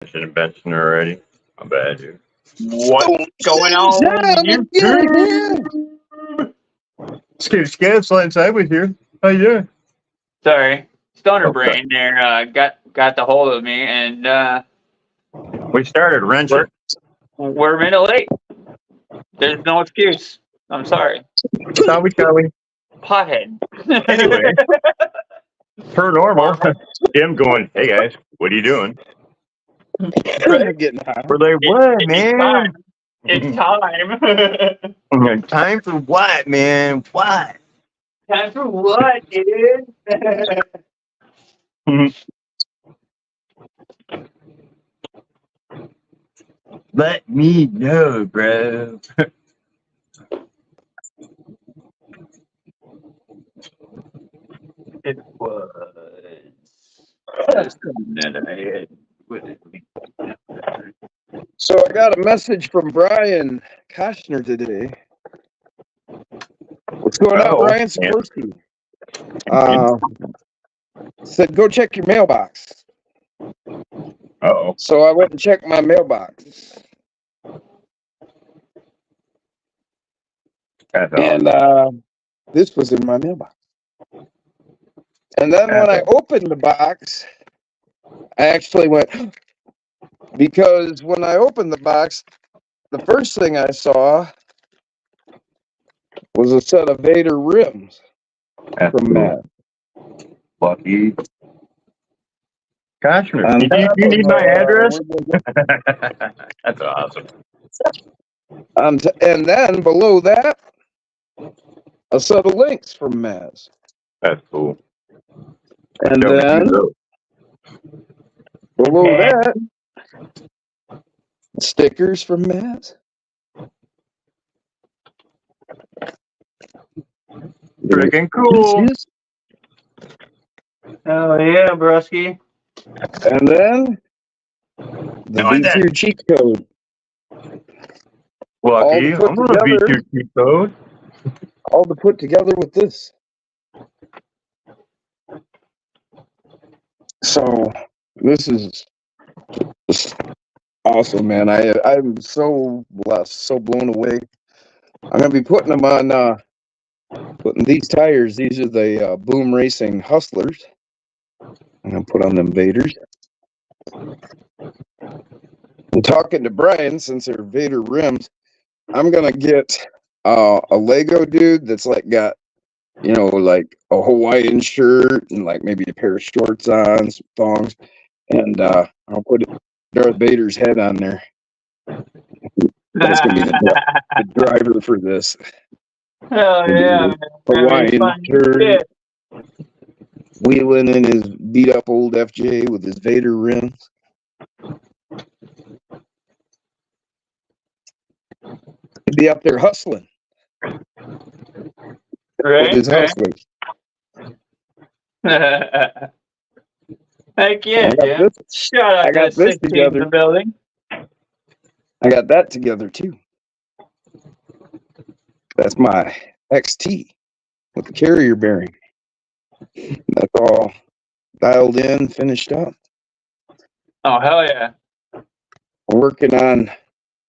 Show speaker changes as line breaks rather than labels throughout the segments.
Mentioned Benson already. My bad, dude.
What's going on?
Scared slide inside with you. How you doing?
Sorry, stoner
Okay.
brain there got the hold of me, and
We started wrenching.
we're a minute late. There's no excuse. I'm sorry.
Shall we?
Pothead.
Anyway, per normal. Jim going, hey guys, what are you doing?
They're getting high.
We're like, what, man?
It's time.
Time for what, man? What?
Time for what, dude?
Let me know, bro.
It was something that I had with me.
So I got a message from Brian Koshner today. What's going on, Brian Sikorsky? Said go check your mailbox.
Uh-oh.
So I went and checked my mailbox. And this was in my mailbox. And then when I opened the box, I actually went, because when I opened the box, the first thing I saw was a set of Vader rims from Matt.
Lucky. Koshner, you need my address? That's awesome.
And then below that, a set of links from Maz.
That's cool.
And then below that, stickers from Maz.
Freaking cool.
Oh yeah, broski.
And then the beat your cheat code.
Lucky, I'm gonna beat your cheat code.
All to put together with this. So this is just awesome, man. I'm so blessed, so blown away. I'm gonna be putting them on putting these tires. These are the Boom Racing Hustlers. I'm gonna put on them Vaders. I'm talking to Brian, since they're Vader rims, I'm gonna get a Lego dude that's like got, you know, like a Hawaiian shirt and like maybe a pair of shorts on, some thongs, and I'll put Darth Vader's head on there. That's gonna be the driver for this.
Oh yeah,
Hawaiian shirt, wheeling in his beat up old FJ with his Vader rims. He'd be up there hustling.
Right.
With his hustlers.
Heck yeah, yeah. Shout out to 16 in the building.
I got that together too. That's my XT with the carrier bearing. That's all dialed in, finished up.
Oh, hell yeah.
We're working on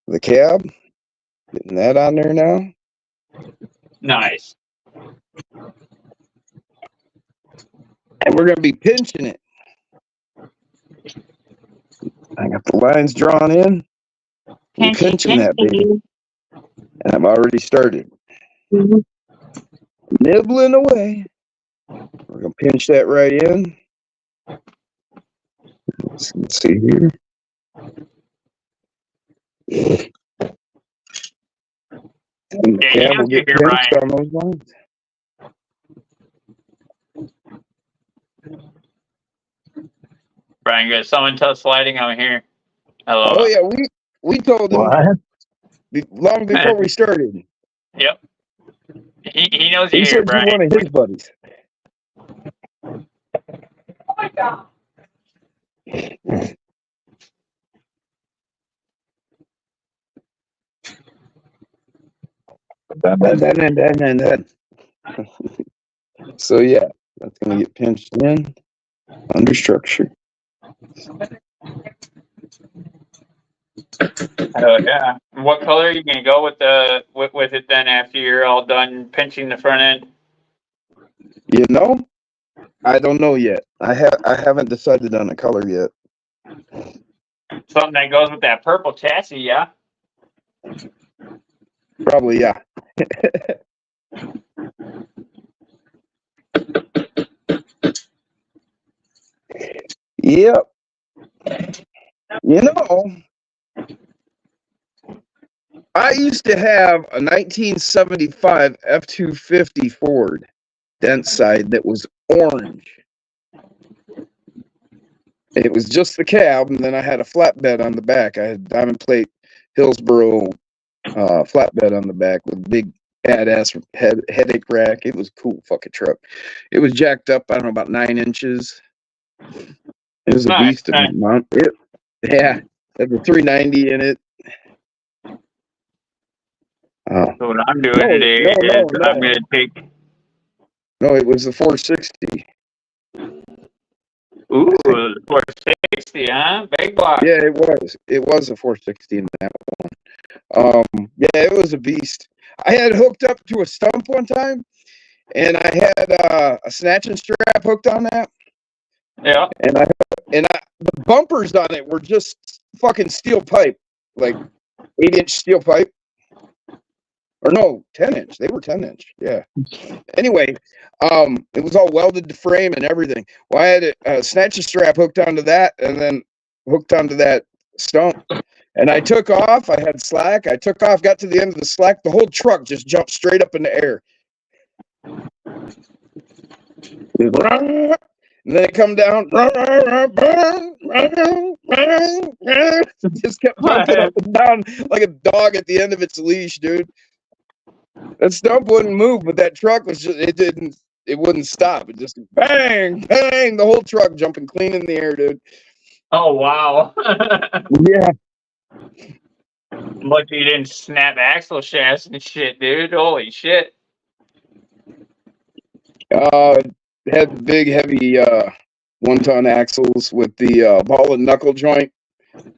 the cab, getting that on there now.
Nice.
And we're going to be pinching it. I got the lines drawn in. We're pinching that baby. And I've already started. Nibbling away. We're going to pinch that right in. Let's see here. And the cab will get pinched on those lines.
Brian, got someone tell sliding I'm here. Hello.
Oh yeah, we told him long before we started.
Yep. He knows you're
he
here,
said
Brian.
You're one of his buddies.
Oh my god.
Then. So yeah, that's gonna get pinched in under structure.
Oh yeah. What color are you gonna go with with it then after you're all done pinching the front end?
You know, I don't know yet. I haven't decided on a color yet.
Something that goes with that purple chassis, yeah.
Probably, yeah. Yep. You know, I used to have a 1975 F-250 Ford dent side that was orange. It was just the cab, and then I had a flatbed on the back. I had diamond plate Hillsboro flatbed on the back with big badass headache rack. It was a cool fucking truck. It was jacked up, I don't know, about 9 inches. It was a beast of a mount. Yeah, had the 390 in it.
So what I'm doing today is I'm gonna take.
No, it was the 460.
Ooh, 460, huh? Big block.
Yeah, it was. It was a 460 in that one. Yeah, it was a beast. I had hooked up to a stump one time, and I had a snatching strap hooked on that.
Yeah.
And the bumpers on it were just fucking steel pipe, like 8-inch steel pipe. Or no, 10-inch. They were 10-inch. Yeah. Anyway, it was all welded to frame and everything. Well, I had a snatcher strap hooked onto that, and then hooked onto that stump. And I took off. I had slack. I took off, got to the end of the slack. The whole truck just jumped straight up in the air. And then it come down. Just kept jumping up and down like a dog at the end of its leash, dude. That stump wouldn't move, but that truck was just, it wouldn't stop. It just bang, bang, the whole truck jumping clean in the air, dude.
Oh, wow.
Yeah.
Lucky you didn't snap axle shafts and shit, dude. Holy shit.
Had big, heavy 1-ton axles with the ball and knuckle joint,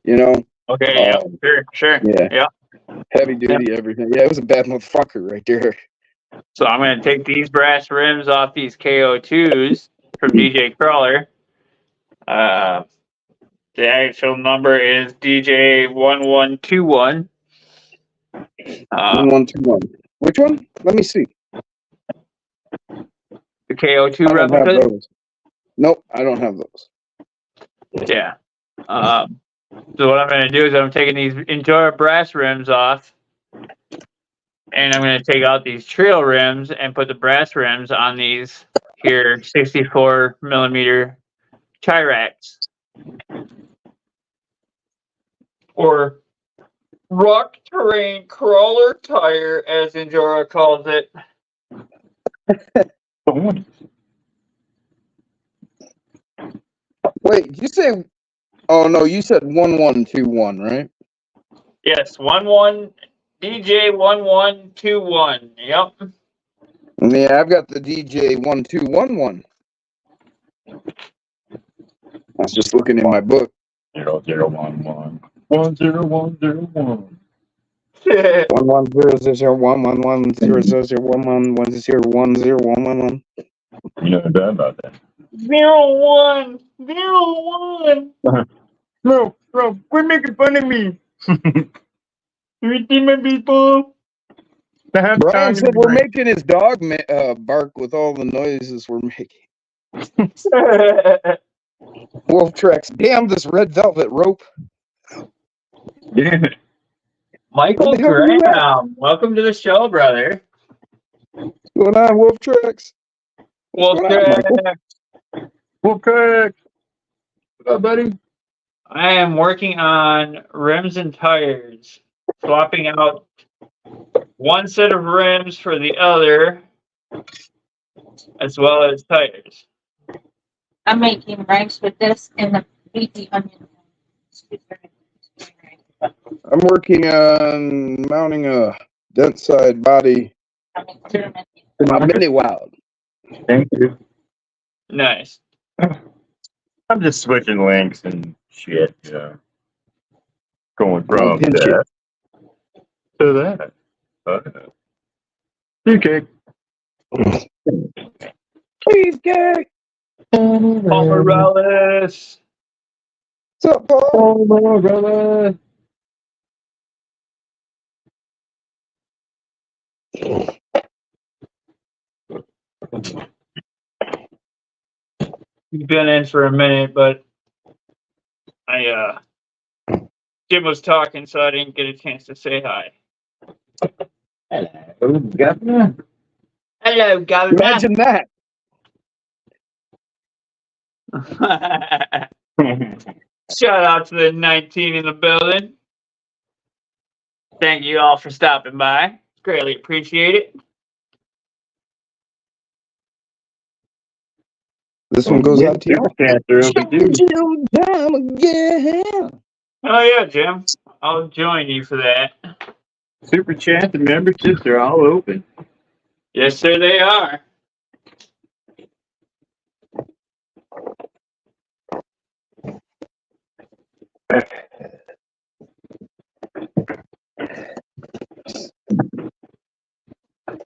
you know.
Okay, yeah, sure.
Yeah. Heavy duty, everything. Yeah, it was a bad motherfucker right there.
So I'm going to take these brass rims off these KO2s from DJ Crawler. The actual number is DJ1121.
1121. Which one? Let me see.
The KO2
I don't have
replica?
those. Nope, I don't have those.
Yeah. So what I'm going to do is I'm taking these Endura brass rims off, and I'm going to take out these trail rims and put the brass rims on these here 64 millimeter Tyrax, or rock terrain crawler tire, as Endura calls it.
Wait, did you say? Oh no, you said 1121, right?
Yes, DJ1121. Yep.
Yeah, I've got the DJ 1211. I was just looking in my book.
0011 10101.
1100111100111011.
You know that about that.
0101.
No, quit making fun of me.
You see my people?
Brian said we're making his dog bark with all the noises we're making. Wolf tracks. Damn this red velvet rope.
Yeah.
Michael Graham, welcome to the show, brother.
What's going on, Wolf tracks?
Wolf
Tracks.
Wolf tracks. What up, buddy?
I am working on rims and tires, swapping out one set of rims for the other, as well as tires.
I'm making rice with this and the beefy onion.
I'm working on mounting a dent side body to my mini wild.
Thank you.
Nice.
I'm just switching links and shit, yeah. Going from
Pinch it.
that to that. Okay.
Cheesecake.
Paul Morales.
What's up, Paul?
Oh, my brother.
He's been in for a minute, but Jim was talking, so I didn't get a chance to say hi.
Hello, Governor.
Hello, Governor.
Imagine that.
Shout out to the 19 in the building. Thank you all for stopping by. Greatly appreciate it.
This one goes out to you. Time again.
Oh yeah, Jim. I'll join you for that.
Super chat and memberships are all open.
Yes, sir, they are.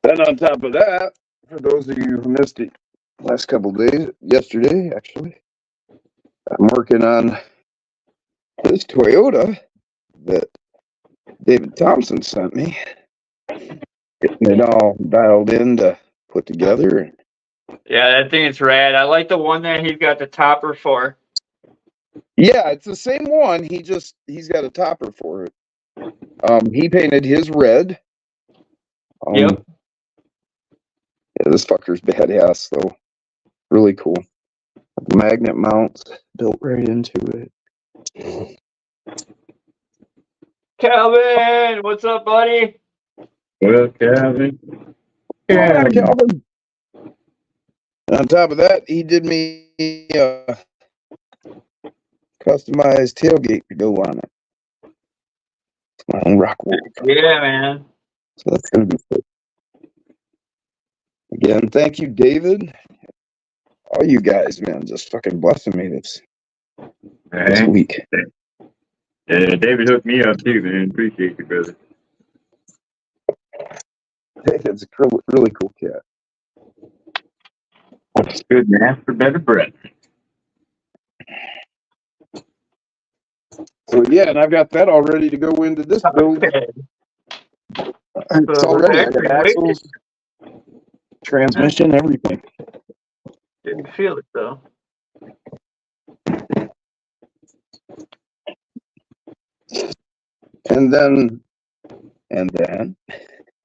Then on top of that, for those of you who missed it last couple of days, yesterday actually, I'm working on this Toyota that David Thompson sent me. Getting it all dialed in to put together.
Yeah, that thing is rad. I like the one that he's got the topper for.
Yeah, it's the same one. He's got a topper for it. He painted his red.
Yep.
Yeah, this fucker's badass though. Really cool. Magnet mounts built right into it.
Calvin, what's up, buddy?
Well, Calvin.
Yeah, Calvin. On top of that, he did me a customized tailgate to go on it. It's my own rock wool.
Yeah, man.
So that's gonna be good. Again, thank you, David. All you guys, man, just fucking blessing me this week.
Yeah, David hooked me up too, man. Appreciate you, brother.
David's a really cool cat.
What's good, man? For better breath.
So yeah, and I've got that all ready to go into this build.
Okay.
It's all ready. I got axles, transmission, everything.
Didn't feel it though.
And then,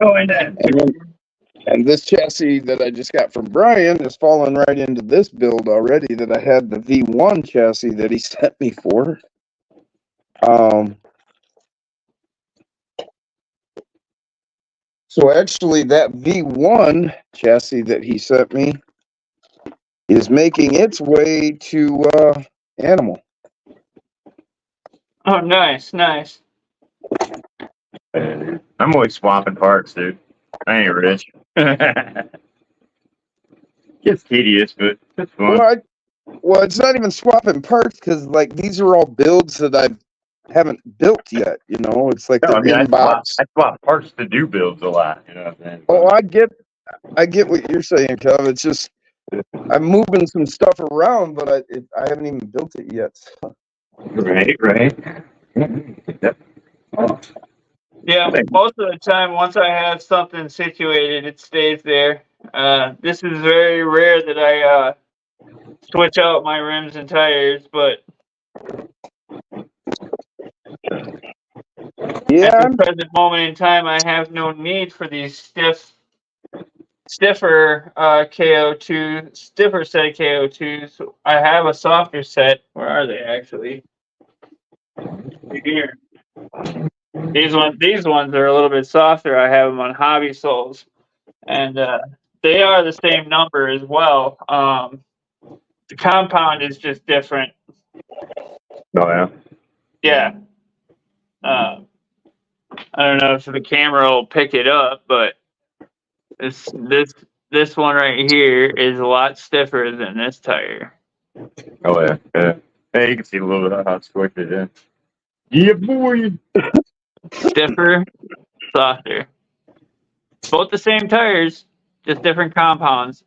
Oh, and then.
and this chassis that I just got from Brian is falling right into this build already that I had the V1 chassis that he sent me for. So actually that V1 chassis that he sent me is making its way to Animal.
Oh, nice, nice.
I'm always swapping parts, dude. I ain't rich. It's tedious, but it's fun.
Well, it's not even swapping parts because like these are all builds that I haven't built yet. You know, it's like
No,
the
I mean, I
box.
swap parts to do builds a lot. You know what I'm saying?
Oh, I get what you're saying, Kev. It's just I'm moving some stuff around, but I haven't even built it yet.
Right. Yep. Oh,
Yeah, most of the time, once I have something situated, it stays there. This is very rare that I switch out my rims and tires, but
Yeah,
at the present moment in time, I have no need for these stiffer KO2, stiffer set KO2s. I have a softer set. Where are they actually? Here. These ones are a little bit softer. I have them on Hobby Soles, and they are the same number as well. The compound is just different.
no, yeah.
Yeah. I don't know if the camera will pick it up, but this one right here is a lot stiffer than this tire.
Oh, yeah. Yeah, you can see a little bit of how it's twisted in. Yeah, boy.
Stiffer, softer. Both the same tires, just different compounds.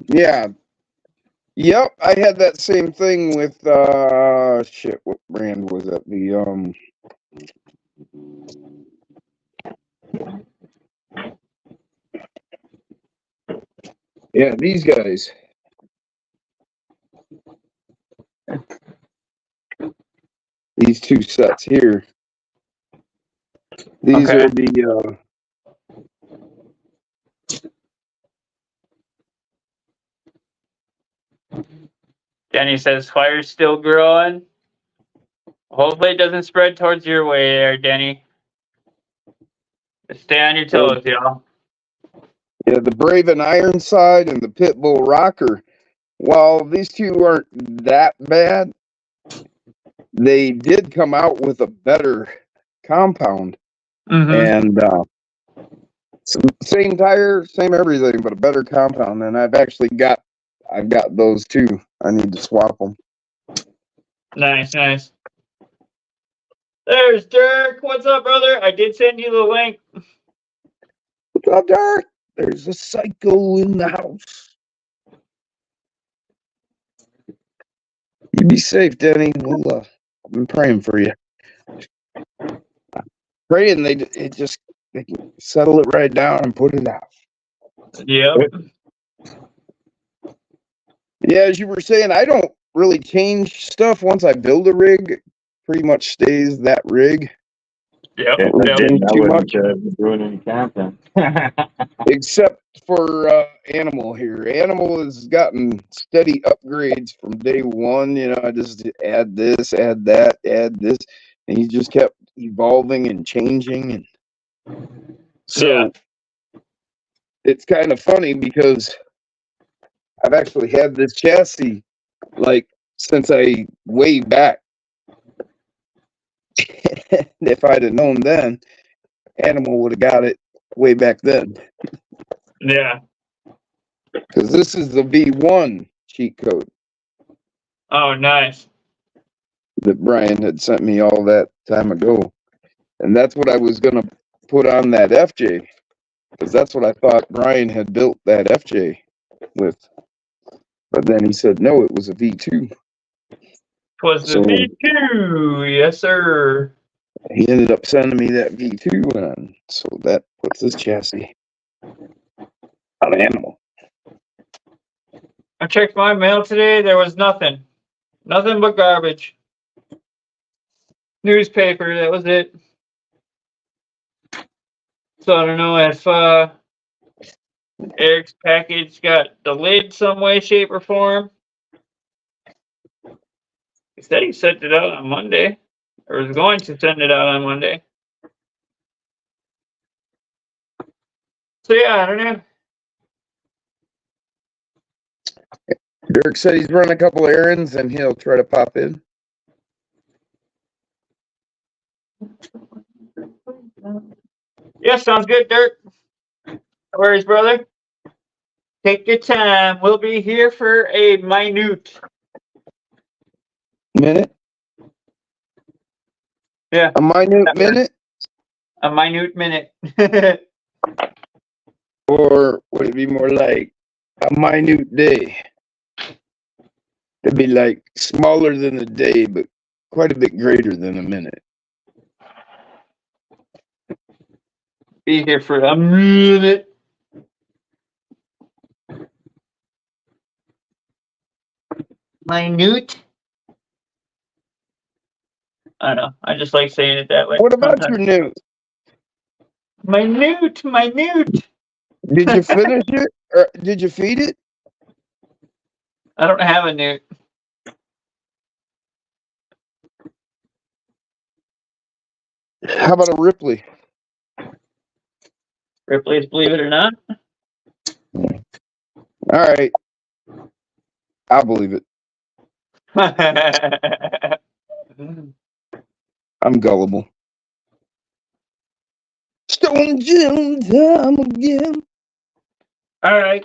Yeah. Yep, I had that same thing with shit, what brand was it? Yeah, these guys. These two sets here. These
Okay.
are the
Denny says fire's still growing. Hopefully it doesn't spread towards your way there, Denny. Just stay on your toes, y'all.
yeah, the Brave and Ironside and the Pitbull Rocker. While these two aren't that bad, they did come out with a better compound
Mm-hmm.
and same tire, same everything, but a better compound. And I've got those too. I need to swap them.
Nice, nice. There's Dirk. What's up, brother? I did send you the link.
What's up, Dirk? There's a psycho in the house. You be safe, Denny. I've been praying for you. Praying they can settle it right down and put it out.
Yep.
Yeah, as you were saying, I don't really change stuff once I build a rig. It pretty much stays that rig.
Yep.
Yeah,
Yep.
Jim, I
Too
wouldn't
much.
be doing any camping.
Except for Animal here. Animal has gotten steady upgrades from day one. You know, I just add this, add that, add this, and he just kept evolving and changing. And so
Yeah.
it's kind of funny because I've actually had this chassis like since I way back. If I'd have known then, Animal would have got it way back then.
Yeah.
Because this is the V1 cheat code
Oh, nice.
that Brian had sent me all that time ago. And that's what I was going to put on that FJ. Because that's what I thought Brian had built that FJ with. But then he said, no, it was a V2.
Was the
So
V2. Yes, sir.
he ended up sending me that V2. And so that puts this chassis on Animal.
I checked my mail today. There was nothing. Nothing but garbage. Newspaper. That was it. So I don't know if Eric's package got delayed some way, shape, or form. He said he sent it out on Monday, or was going to send it out on Monday. So yeah, I don't know.
Dirk said he's run a couple errands and he'll try to pop in.
Yeah, sounds good, Dirk. No worries, brother. Take your time. We'll be here for a minute.
Minute?
Yeah.
A minute minute?
A minute minute.
Or would it be more like a minute day? It'd be like smaller than a day, but quite a bit greater than a minute.
Be here for a minute. Minute. I don't know. I just like saying it that way.
What about your news?
Minute, minute.
Did you finish it? Or did you feed it?
I don't have a newt.
How about a Ripley?
Ripley's Believe It or Not.
All right. I'll believe it. I'm gullible. Stone Jim time again.
All right.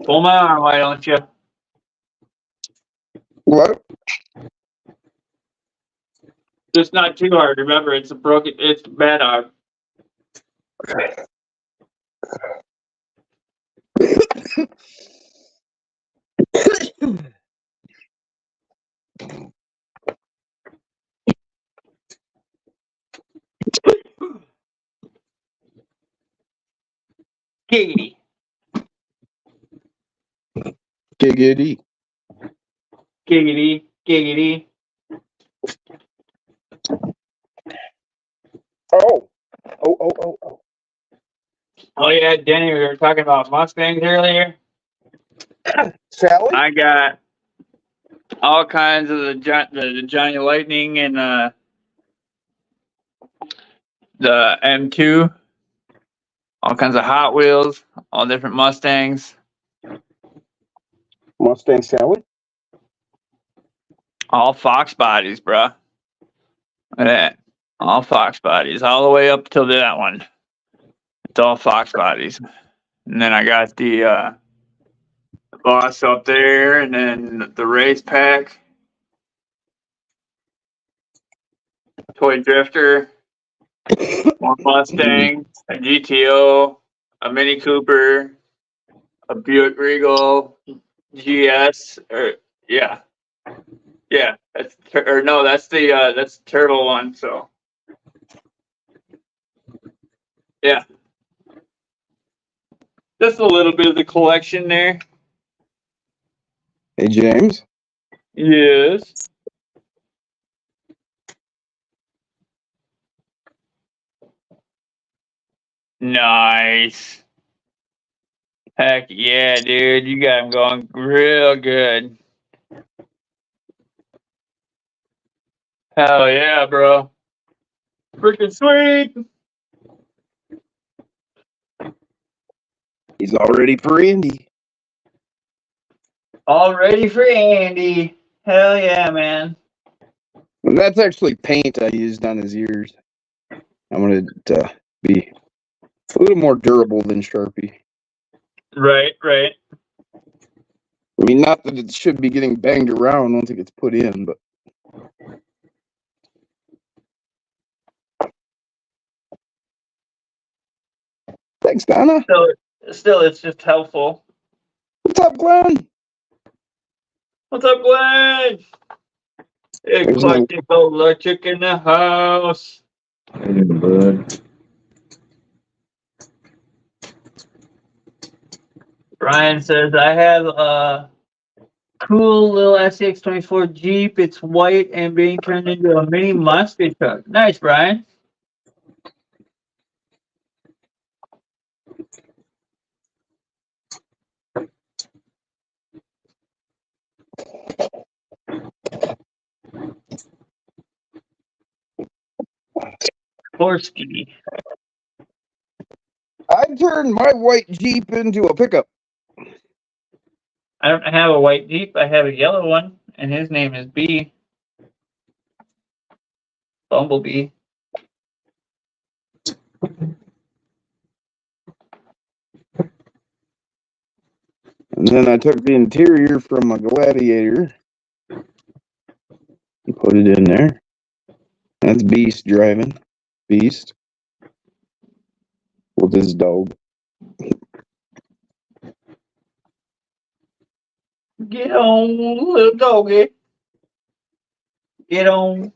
Pull my arm, why don't you?
What?
Just not too hard. Remember, it's it's bad dog. Giggity.
Giggity.
Giggity. Giggity.
Oh. Oh.
Oh yeah, Denny, we were talking about Mustangs earlier.
Sally?
I got all kinds of the Johnny Lightning and the M2, all kinds of Hot Wheels, all different Mustangs,
Mustang Sally?
all Fox bodies, bruh. Look at that. All Fox bodies, all the way up till that one. It's all Fox bodies. And then I got the boss up there, and then the race pack, toy drifter, one Mustang, a GTO, a Mini Cooper, a Buick Regal, GS, or yeah, that's or no, that's the turtle one. So yeah, just a little bit of the collection there.
Hey, James.
Yes. Nice. Heck yeah, dude. You got him going real good. Hell yeah, bro. Freaking sweet.
He's all ready for Andy.
All ready for Andy. Hell yeah, man.
And that's actually paint I used on his ears. I wanted it to be a little more durable than Sharpie.
Right.
I mean, not that it should be getting banged around once it gets put in, but. Thanks, Donna.
Still, it's just helpful.
What's up, Glenn?
What's up, Glenn? Eclectic Electric in the house.
Hey, bud.
Brian says, I have a cool little SCX-24 Jeep. It's white and being turned into a mini musket truck. Nice, Brian. Porsche.
I turned my white Jeep into a pickup.
I don't have a white Jeep. I have a yellow one, and his name is B. Bumblebee.
And then I took the interior from a Gladiator and put it in there. That's Beast driving. Beast. With his dog.
Get on, little doggy. Get on.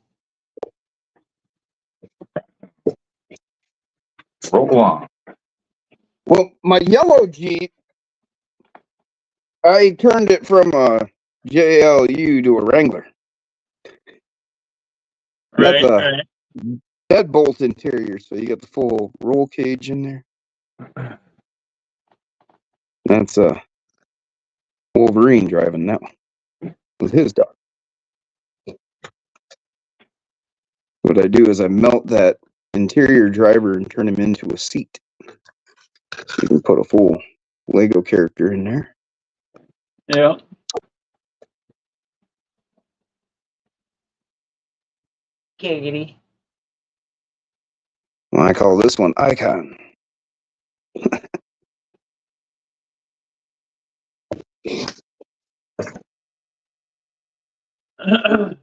Roll on.
Well, my yellow Jeep, I turned it from a JLU to a Wrangler. That's a deadbolt interior, so you got the full roll cage in there. That's Wolverine driving that one with his dog. What I do is I melt that interior driver and turn him into a seat. So you can put a full Lego character in there.
Yeah. Giggity.
Well, I call this one Icon. I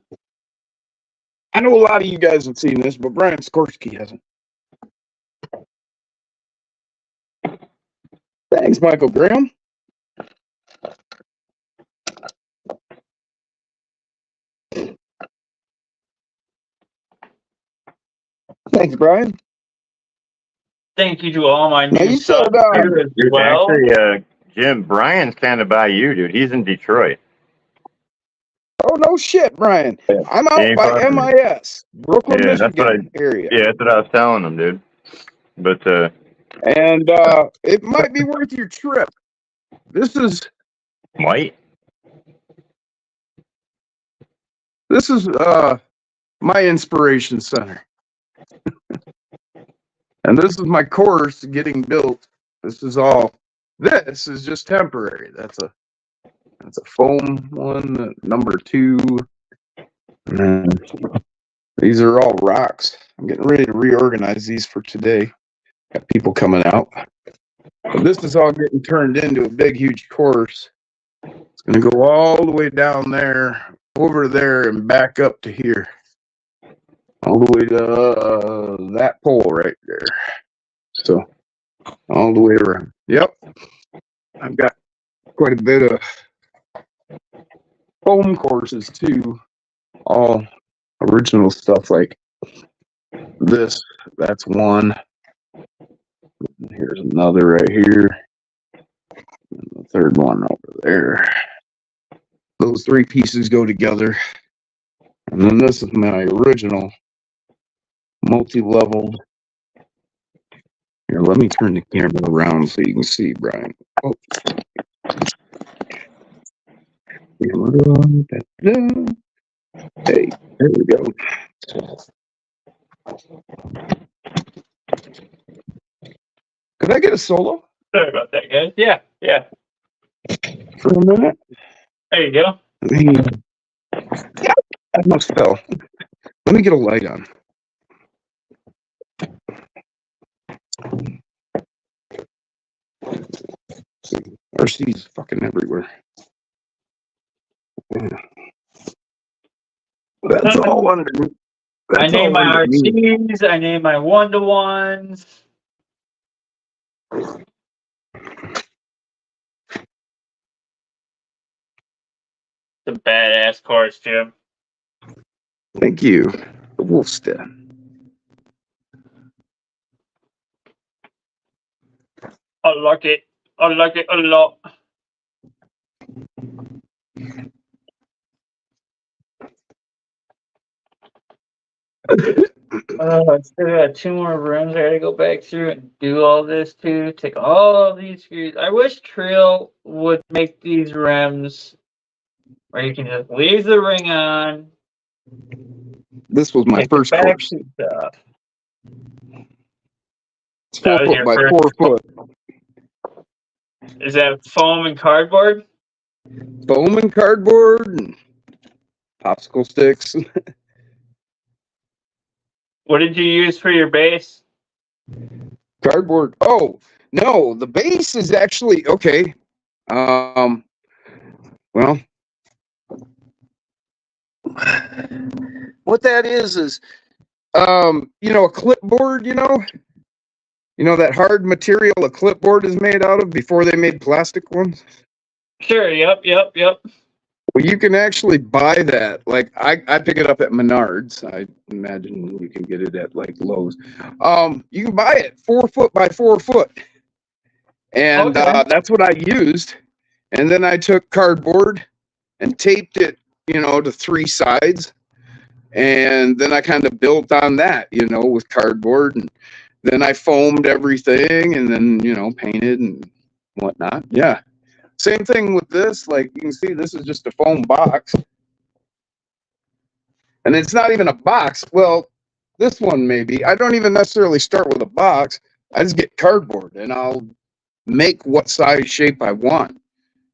know a lot of you guys have seen this, but Brian Skorsky hasn't. Thanks, Michael Graham. Thanks, Brian.
Thank you to all my
Now
new
you said,
subs as
Dude,
well.
actually, Jim, Brian's kind of by you, dude. He's in Detroit.
oh, no shit, Brian. I'm out
ain't
by
far from
MIS, Brooklyn,
Yeah, that's what
Michigan area.
Yeah, that's what I was telling him, dude. But
And it might be worth your trip. This is
White?
my inspiration center. And this is my course getting built. This is just temporary. That's a foam one, number 2. And these are all rocks. I'm getting ready to reorganize these for today. Got people coming out. But this is all getting turned into a big, huge course. It's going to go all the way down there, over there, and back up to here. All the way to that pole right there. So, all the way around. Yep. I've got quite a bit of foam courses too. All original stuff like this. That's one. Here's another right here. And the third one over there. Those 3 pieces go together. And then this is my original multi-leveled. Here, let me turn the camera around so you can see, Brian. Oh. Hey, there we go. Could I get a solo
Sorry about that, guys. Yeah.
for a minute?
There you go.
Yeah, I must fell. Let me get a light on. RC's fucking everywhere. Yeah. That's all under.
I
That's
name
all
my
under me.
RCs. I name my 1-to-1s. It's a badass course, Jim.
Thank you. The Wolf's Den.
I like it. I like it a lot. I still got 2 more rooms. I gotta go back through and do all this too. Take all these screws. I wish Trail would make these rims where you can just leave the ring on.
This was my
take the
first
back
course.
seat off.
It's
That
4
was
foot
your
by
first-
4 foot.
Is that foam and cardboard?
Foam and cardboard and popsicle sticks.
What did you use for your base?
Cardboard. Oh, no, the base is actually okay. Well, what that is a clipboard, you know that hard material a clipboard is made out of before they made plastic ones?
Sure, yep.
Well, you can actually buy that. Like I pick it up at Menards. I imagine you can get it at like Lowe's. You can buy it 4 foot by 4 foot. And
Okay.
that's what I used. And then I took cardboard and taped it, to 3 sides. And then I kind of built on that, with cardboard. And then I foamed everything and then, painted and whatnot. Yeah. Same thing with this. Like you can see, this is just a foam box. And it's not even a box. Well, this one maybe. I don't even necessarily start with a box. I just get cardboard and I'll make what size shape I want,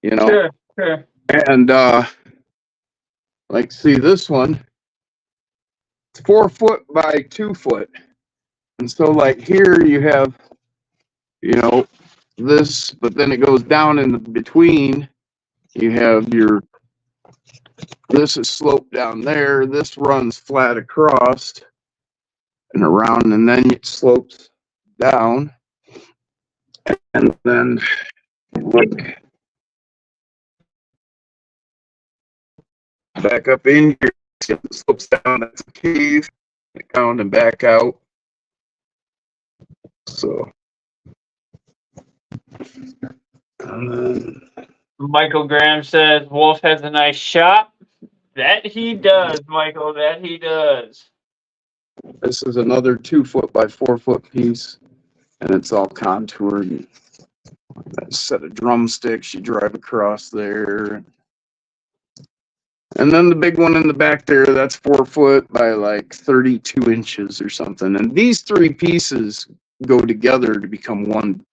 Sure.
And like see this one, it's 4 foot by 2 foot. And so like here you have, this, but then it goes down in the between. You have your This is sloped down there. This runs flat across and around, and then it slopes down. And then look back up in here. It slopes down. That's a cave. Down and back out. So, and then
Michael Graham says Wolf has a nice shop. That he does, Michael. That he does.
this is another 2 foot by 4 foot piece, and it's all contoured. That set of drumsticks you drive across there. And then the big one in the back there, that's 4 foot by like 32 inches or something. And these 3 pieces go together to become one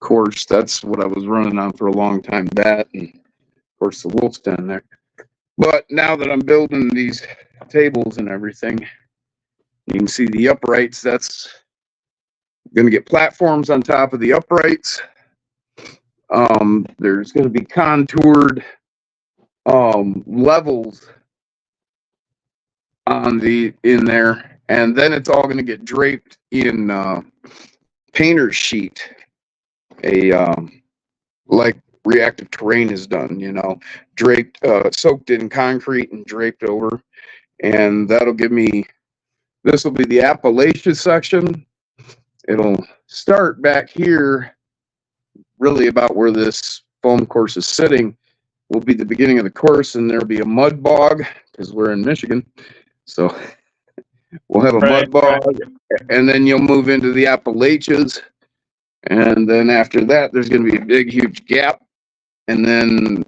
course. That's what I was running on for a long time. That, and of course the Wolf's Den there. But now that I'm building these tables and everything, you can see the uprights. That's going to get platforms on top of the uprights. There's going to be contoured levels on in there, and then it's all going to get draped in painter's sheet, like reactive terrain is done, you know, draped, soaked in concrete and draped over, and that'll give me, this will be the Appalachia section. It'll start back here, really about where this foam course is sitting, will be the beginning of the course, and there'll be a mud bog because we're in Michigan. So we'll have a mud bog, and then you'll move into the Appalachians. And then after that, there's going to be a big, huge gap. And then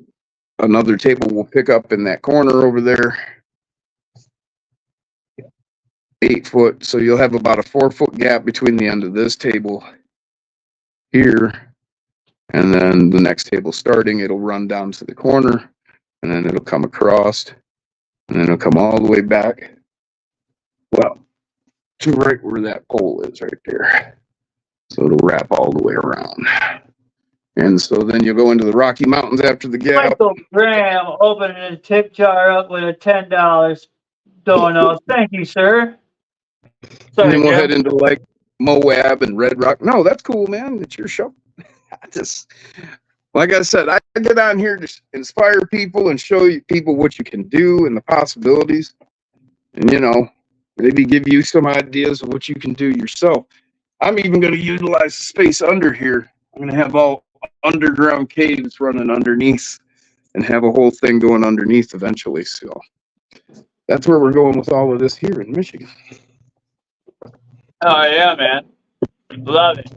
another table will pick up in that corner over there. 8 foot. So you'll have about a 4 foot gap between the end of this table here. And then the next table starting, it'll run down to the corner, and then it'll come across, and then it'll come all the way back, well, to right where that pole is right there. So it'll wrap all the way around. And so then you'll go into the Rocky Mountains after the gap.
Michael Graham opening his tip jar up with a $10 dono. Thank you, sir.
And
Sorry,
then we'll
Jim.
head into like Moab and Red Rock. No, that's cool, man. It's your show. Just like I said, I get on here to inspire people and show you people what you can do and the possibilities, and you know, maybe give you some ideas of what you can do yourself. I'm even going to utilize space under here. I'm going to have all underground caves running underneath and have a whole thing going underneath eventually. So that's where we're going with all of this here in Michigan.
Oh yeah, man. Love it.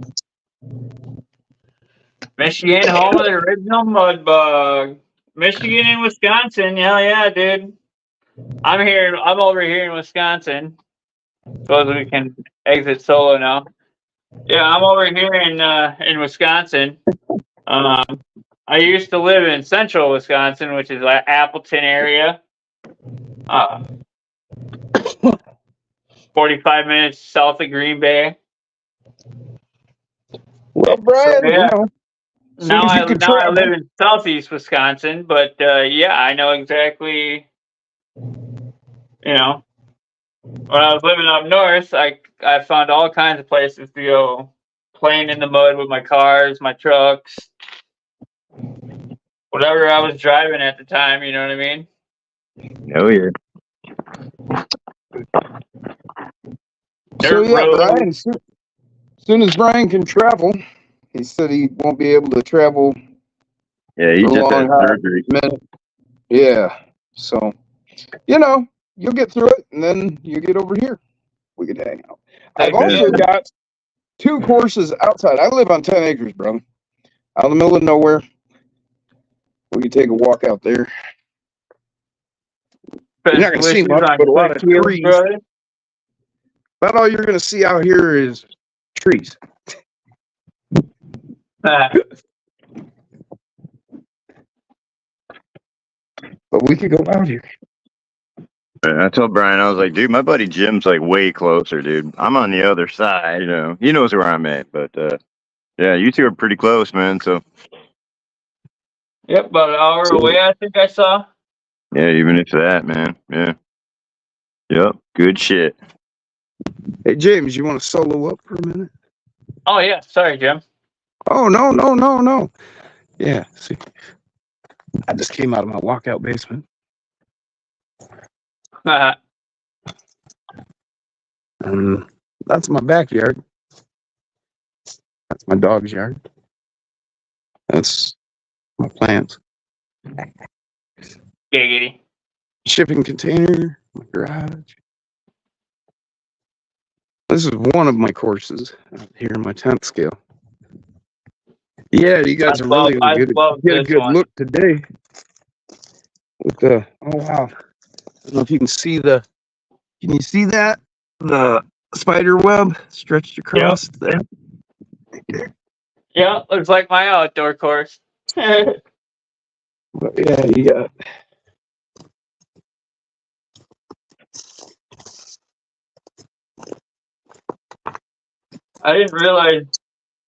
Michigan, home of the original mud bug. Michigan and Wisconsin, hell yeah, dude. I'm over here in Wisconsin. Suppose we can exit solo now. Yeah, I'm over here in Wisconsin. I used to live in central Wisconsin, which is like Appleton area. 45 minutes south of Green Bay.
Well, Brian,
So, yeah.
you know,
Now
as you
I
can
live
travel.
in southeast Wisconsin, but yeah, I know exactly. You know, when I was living up north, I found all kinds of places to go, playing in the mud with my cars, my trucks, whatever I was driving at the time. You know what I mean?
Oh yeah.
So
Dirt
yeah,
roads.
Brian, soon as Brian can travel, he said he won't be able to travel
Yeah, he
for a
just had
long
surgery.
minute. Yeah. So, you know, you'll get through it, and then you get over here. We can hang out. I've also got 2 courses outside. I live on 10 acres, bro. Out in the middle of nowhere. We can take a walk out there. You're not gonna see much, but a lot of trees.
Brother.
About all you're gonna see out here is trees. But we could go out here.
And I told Brian, I was like, dude, my buddy Jim's like way closer, dude. I'm on the other side, you know. He knows where I'm at, but yeah, you two are pretty close, man. So
Yep, about an hour away, I think I saw.
Yeah, even if that, man. Yeah. Yep. Good shit.
Hey, James, you want to solo up for a minute?
Oh yeah, sorry, Jim.
Oh, no. Yeah, see, I just came out of my walkout basement. That's my backyard. That's my dog's yard. That's my plants.
Giggity.
Shipping container, my garage. This is one of my courses out here in my 10th scale. Yeah, you guys are really
I
gonna
love
get a
this
good
one.
look today. With the oh wow, I don't know if you can see the. Can you see that the spider web stretched across there?
Yeah, looks like my outdoor course.
But yeah, you got.
I didn't realize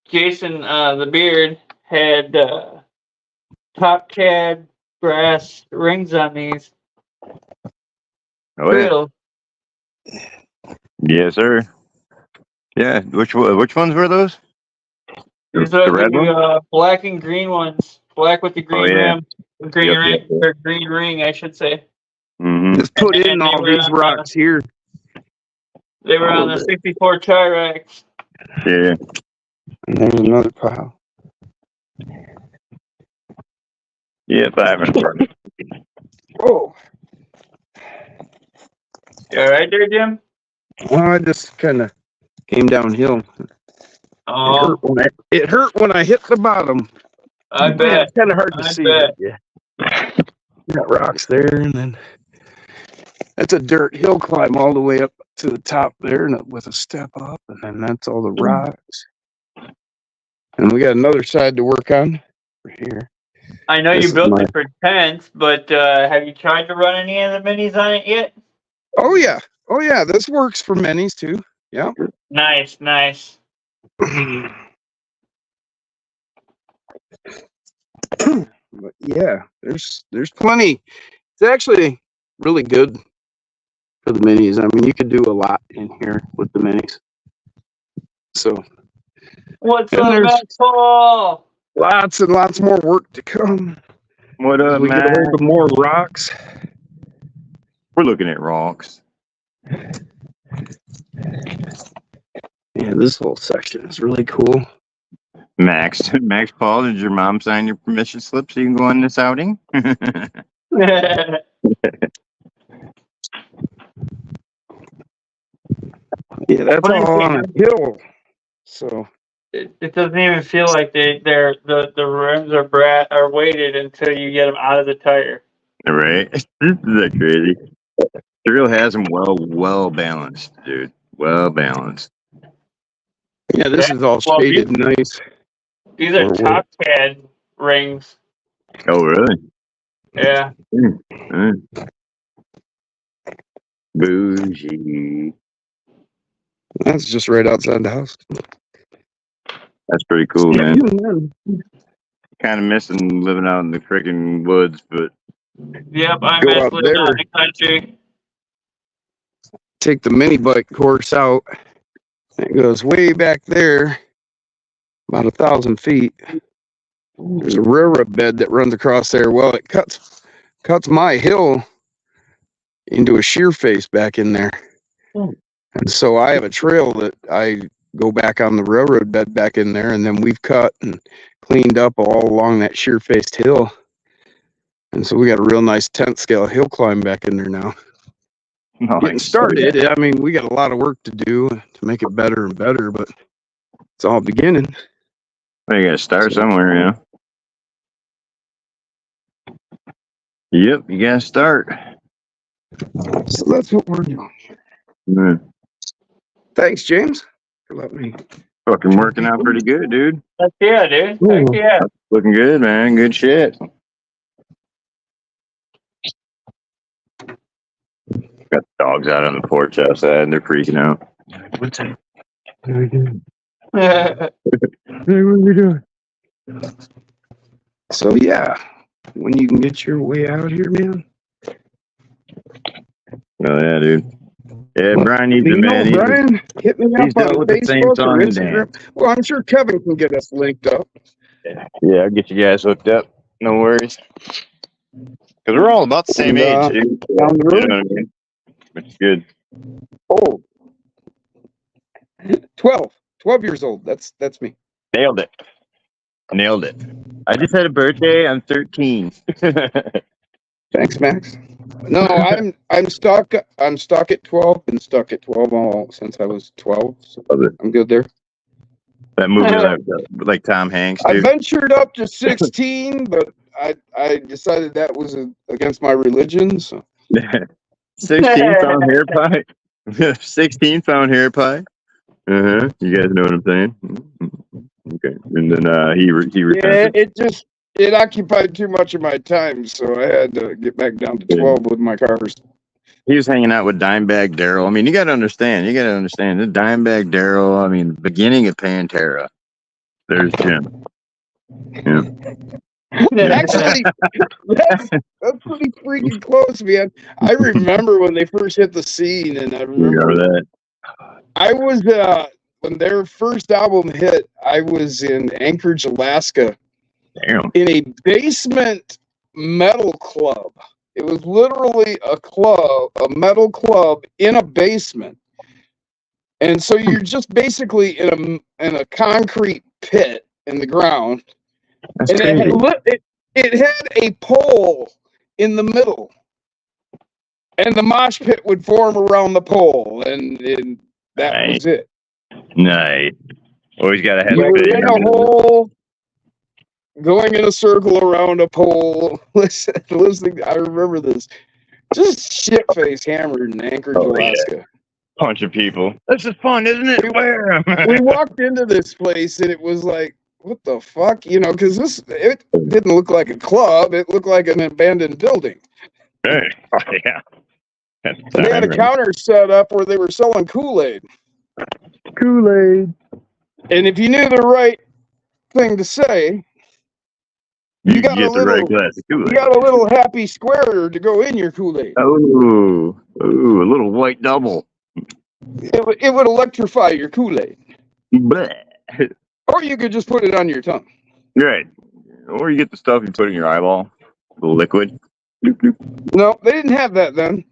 Jason the Beard had top cad brass rings on these
Oh yeah.
trails.
Yes, sir. Yeah. Which ones were those?
These are
The red one?
the black and green ones. Black with the green
yeah.
rim. Green
Yep,
ring,
yep, yep.
or green ring, I should say.
Mm-hmm.
Just put in
And they
all
were
these
on,
rocks here.
They were
all
on
of
the
it.
64 Tri-Rex.
Yeah.
And there's another pile.
Yeah, 500.
Oh,
You alright there, Jim?
well, I just kind of came downhill.
Oh,
It hurt when I hit the bottom.
I
Yeah,
bet.
it's kind of hard to
I
see.
bet.
But yeah, got rocks there, and then that's a dirt hill climb all the way up to the top there, and with a step up, and then that's all the rocks. And we got another side to work on right here.
I know
This
you
is
built
my-
it for tents, but have you tried to run any of the minis on it yet?
Oh yeah, this works for minis too. Yeah.
Nice.
But yeah, there's plenty. It's actually really good for the minis. I mean, you could do a lot in here with the minis. So
What's
And
up,
there's-
Matt Paul?
lots and lots more work to come.
What
As
up,
we get
man?
hold of more rocks.
We're looking at rocks.
Yeah, this whole section is really cool.
Max Paul, did your mom sign your permission slip so you can go on this outing?
Yeah, that's
Funny
all on a
thing,
hill. So
it doesn't even feel like the rims are weighted until you get them out of the tire.
Right? This is that crazy. Trail has them well balanced, dude. Well balanced.
yeah, this is all
Well,
shaded nice.
These are
Or
top cad rings.
Oh, really?
Yeah.
Mm. Bougie.
That's just right outside the house.
That's pretty cool, man. Kind of missing living out in the freaking woods, but
Yep, I
Go
miss
out
living out in
there.
the country.
Take the mini bike course out. It goes way back there, about 1,000 feet. There's a railroad bed that runs across there. Well, it cuts my hill into a shear face back in there. And so I have a trail that I go back on the railroad bed back in there, and then we've cut and cleaned up all along that shear faced hill. And so we got a real nice 10th scale hill climb back in there now. Getting started. I mean, we got a lot of work to do to make it better and better, but it's all beginning.
Well, you gotta start somewhere, you know. Yep, you gotta start.
So that's what we're doing.
Mm.
Thanks, James, for letting me.
Fucking working out pretty good, dude.
Heck yeah, dude. Heck
Ooh.
yeah.
Looking good, man. Good shit. Got dogs out on the porch outside and they're freaking out.
What's that? What are we doing? Hey, what are we doing? So yeah, when you can get your way out here, man,
Oh yeah, dude. Yeah,
Well,
Brian needs
you
a man.
know, Brian, hit me
he's
up
done
on
with the same
Facebook or
song and
Instagram. Well, I'm sure Kevin can get us linked up.
Yeah, I'll get you guys hooked up. No worries. Because we're all about the same
And,
age, dude.
down the
You
road.
know what I mean? Which is good.
Oh, 12 years old. That's me.
Nailed it. Nailed it. I just had a birthday. I'm 13.
Thanks, Max. No, I'm stuck. I'm stuck at 12. Been stuck at 12 all since I was 12. So
Love it.
I'm good there.
That movie like Tom Hanks,
I
dude.
ventured up to 16, but I decided that was against my religion. So
16 found hair pie. 16 found hair pie. You guys know what I'm saying? Okay. And then he
yeah,
repented.
it occupied too much of my time, so I had to get back down to 12 with my cars.
He was hanging out with Dimebag Daryl. I mean, you got to understand. The Dimebag Daryl. I mean, beginning of Pantera. There's Jim. Yeah.
Actually, that's pretty freaking close, man. I remember when they first hit the scene, and I
You
remember
know that.
I was when their first album hit. I was in Anchorage, Alaska,
Damn.
in a basement metal club. It was literally a metal club in a basement, and so you're just basically in a concrete pit in the ground.
That's
And
crazy.
it had a pole in the middle, and the mosh pit would form around the pole, and that was it.
Nice. Always got to have
You were
a
in a hole, going in a circle around a pole. Listening, I remember this. Just shit face hammered in Anchorage, Alaska.
bunch of people. This is fun, isn't it?
We walked into this place, and it was like, what the fuck? You know, because it didn't look like a club. It looked like an abandoned building.
Hey. Oh, yeah.
They had a counter set up where they were selling Kool-Aid.
Kool-Aid.
And if you knew the right thing to say,
You
got
get
a
the right
little-
glass of
you
Kool-Aid.
got a little happy square to go in your Kool-Aid.
Oh, a little white double.
It would electrify your Kool-Aid.
Bleh.
Or you could just put it on your tongue.
Right. Or you get the stuff you put in your eyeball, the liquid.
No, they didn't have that then.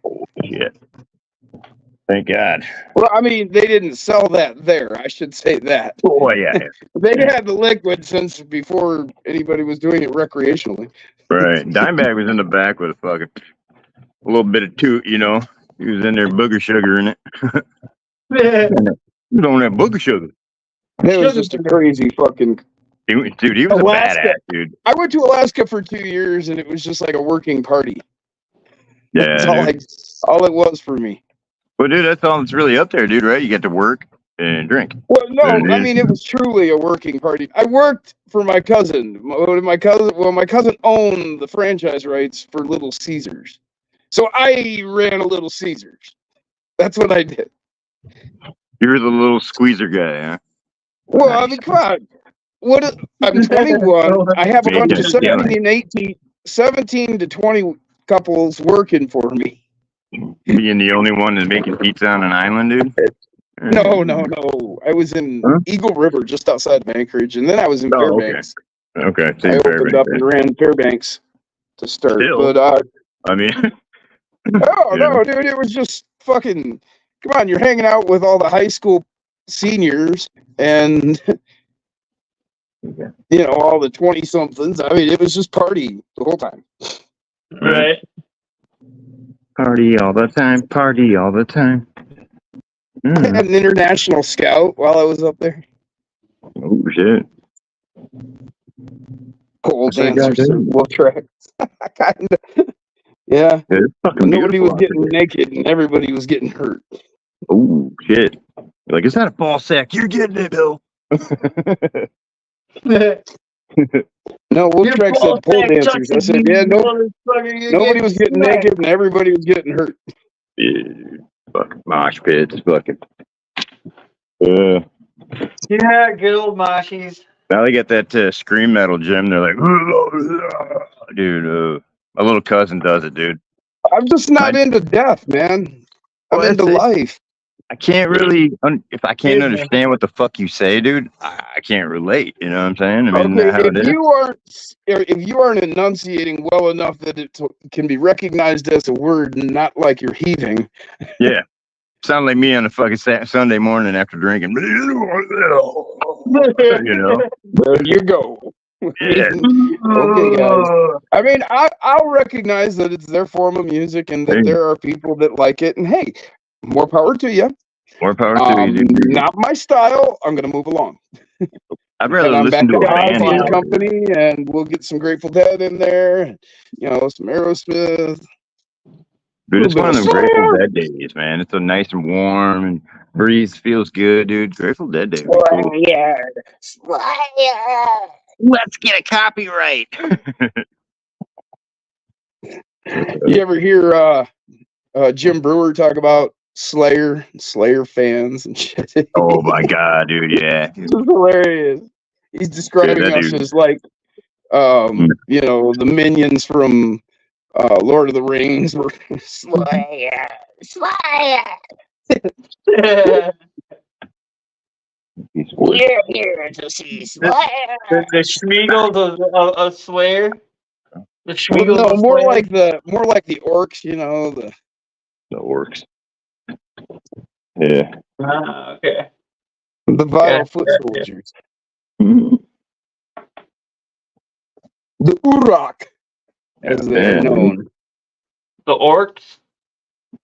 Oh, shit. Thank God.
Well, I mean, they didn't sell that there. I should say that.
Oh, yeah.
They had the liquid since before anybody was doing it recreationally.
Right. Dimebag was in the back with a little bit of toot, you know. He was in there booger sugar in it. You don't have booger sugar.
It was just a crazy fucking...
Dude, he was
Alaska.
a badass, dude.
I went to Alaska for 2 years, and it was just like a working party.
Yeah,
That's all it was for me.
Well, dude, that's all that's really up there, dude, right? You get to work and drink.
Well, no,
There it
I
is.
mean, it was truly a working party. I worked for my cousin. My cousin owned the franchise rights for Little Caesars. So I ran a Little Caesars. That's what I did.
You were the little squeezer guy, huh?
Well, I mean, come on. I'm 21. I have a bunch of
Yeah.
17 to 20 couples working for me.
Being the only one that's making pizza on an island, dude?
No. I was in
Huh?
Eagle River, just outside of Anchorage, and then I was in
Oh, okay.
Fairbanks.
Okay,
I
same
opened up and ran Fairbanks to start.
Still.
But
I mean,
oh
Yeah.
no, dude, it was just fucking. Come on, you're hanging out with all the high school seniors and you know all the 20-somethings. I mean, it was just party the whole time.
Right.
party all the time, party all the time.
I had an international scout while I was up there.
Oh, shit.
Pole
That's what I got
dancers,
doing.
circle tracks. Kind of. Yeah.
Yeah, it's fucking
Nobody
beautiful
was
out
getting naked and everybody was getting hurt.
there. Oh, shit. You're like, it's not a ball sack. You're getting it, Bill.
No, Wolf Track said pole dancers. I said, yeah, nobody was getting naked and everybody was getting hurt.
Yeah, fucking mosh pits. Fucking.
Yeah, good old Moshies.
Now they get that scream metal gym. They're like, dude, my little cousin does it, dude.
I'm just not into death, man. I'm
Well,
into
that's it.
life.
I can't really, if I can't
Business.
understand what the fuck you say, dude, I can't relate. You know what I'm saying? I mean,
Okay,
how it is.
if you aren't enunciating well enough that it can be recognized as a word, and not like you're heaving.
Yeah. Sound like me on a fucking Sunday morning after drinking. You know?
There you go.
Yeah.
Okay, guys. I mean, I'll recognize that it's their form of music and that
Hey.
there are people that like it. And hey, more power to you.
More power to you, dude.
Not my style. I'm gonna move along.
I'd rather
And I'm
listen
back
to
to
a band.
Ozzy and
though.
Company, and we'll get some Grateful Dead in there. You know, some Aerosmith.
Dude, it's
Little
one of
bit
them
of
Grateful
Slayer.
Dead days, man. It's so nice and warm and breeze feels good, dude. Grateful Dead day would be cool.
Slayer.
Let's get a copyright.
You ever hear Jim Brewer talk about Slayer fans and shit?
Oh my god, dude, yeah.
It's hilarious. He's describing
that
us
dude.
as like, you know, the minions from Lord of the Rings. Were Slayer. We're here to see Slayer.
The Schmiegels of Slayer. The
Well,
Schmiegels
no,
of
more
Slayer.
like the orcs. You know, the
That works. Yeah.
Ah, okay.
vital foot
Yeah.
soldiers. The Uruk, as they are
Yeah,
known.
The orcs.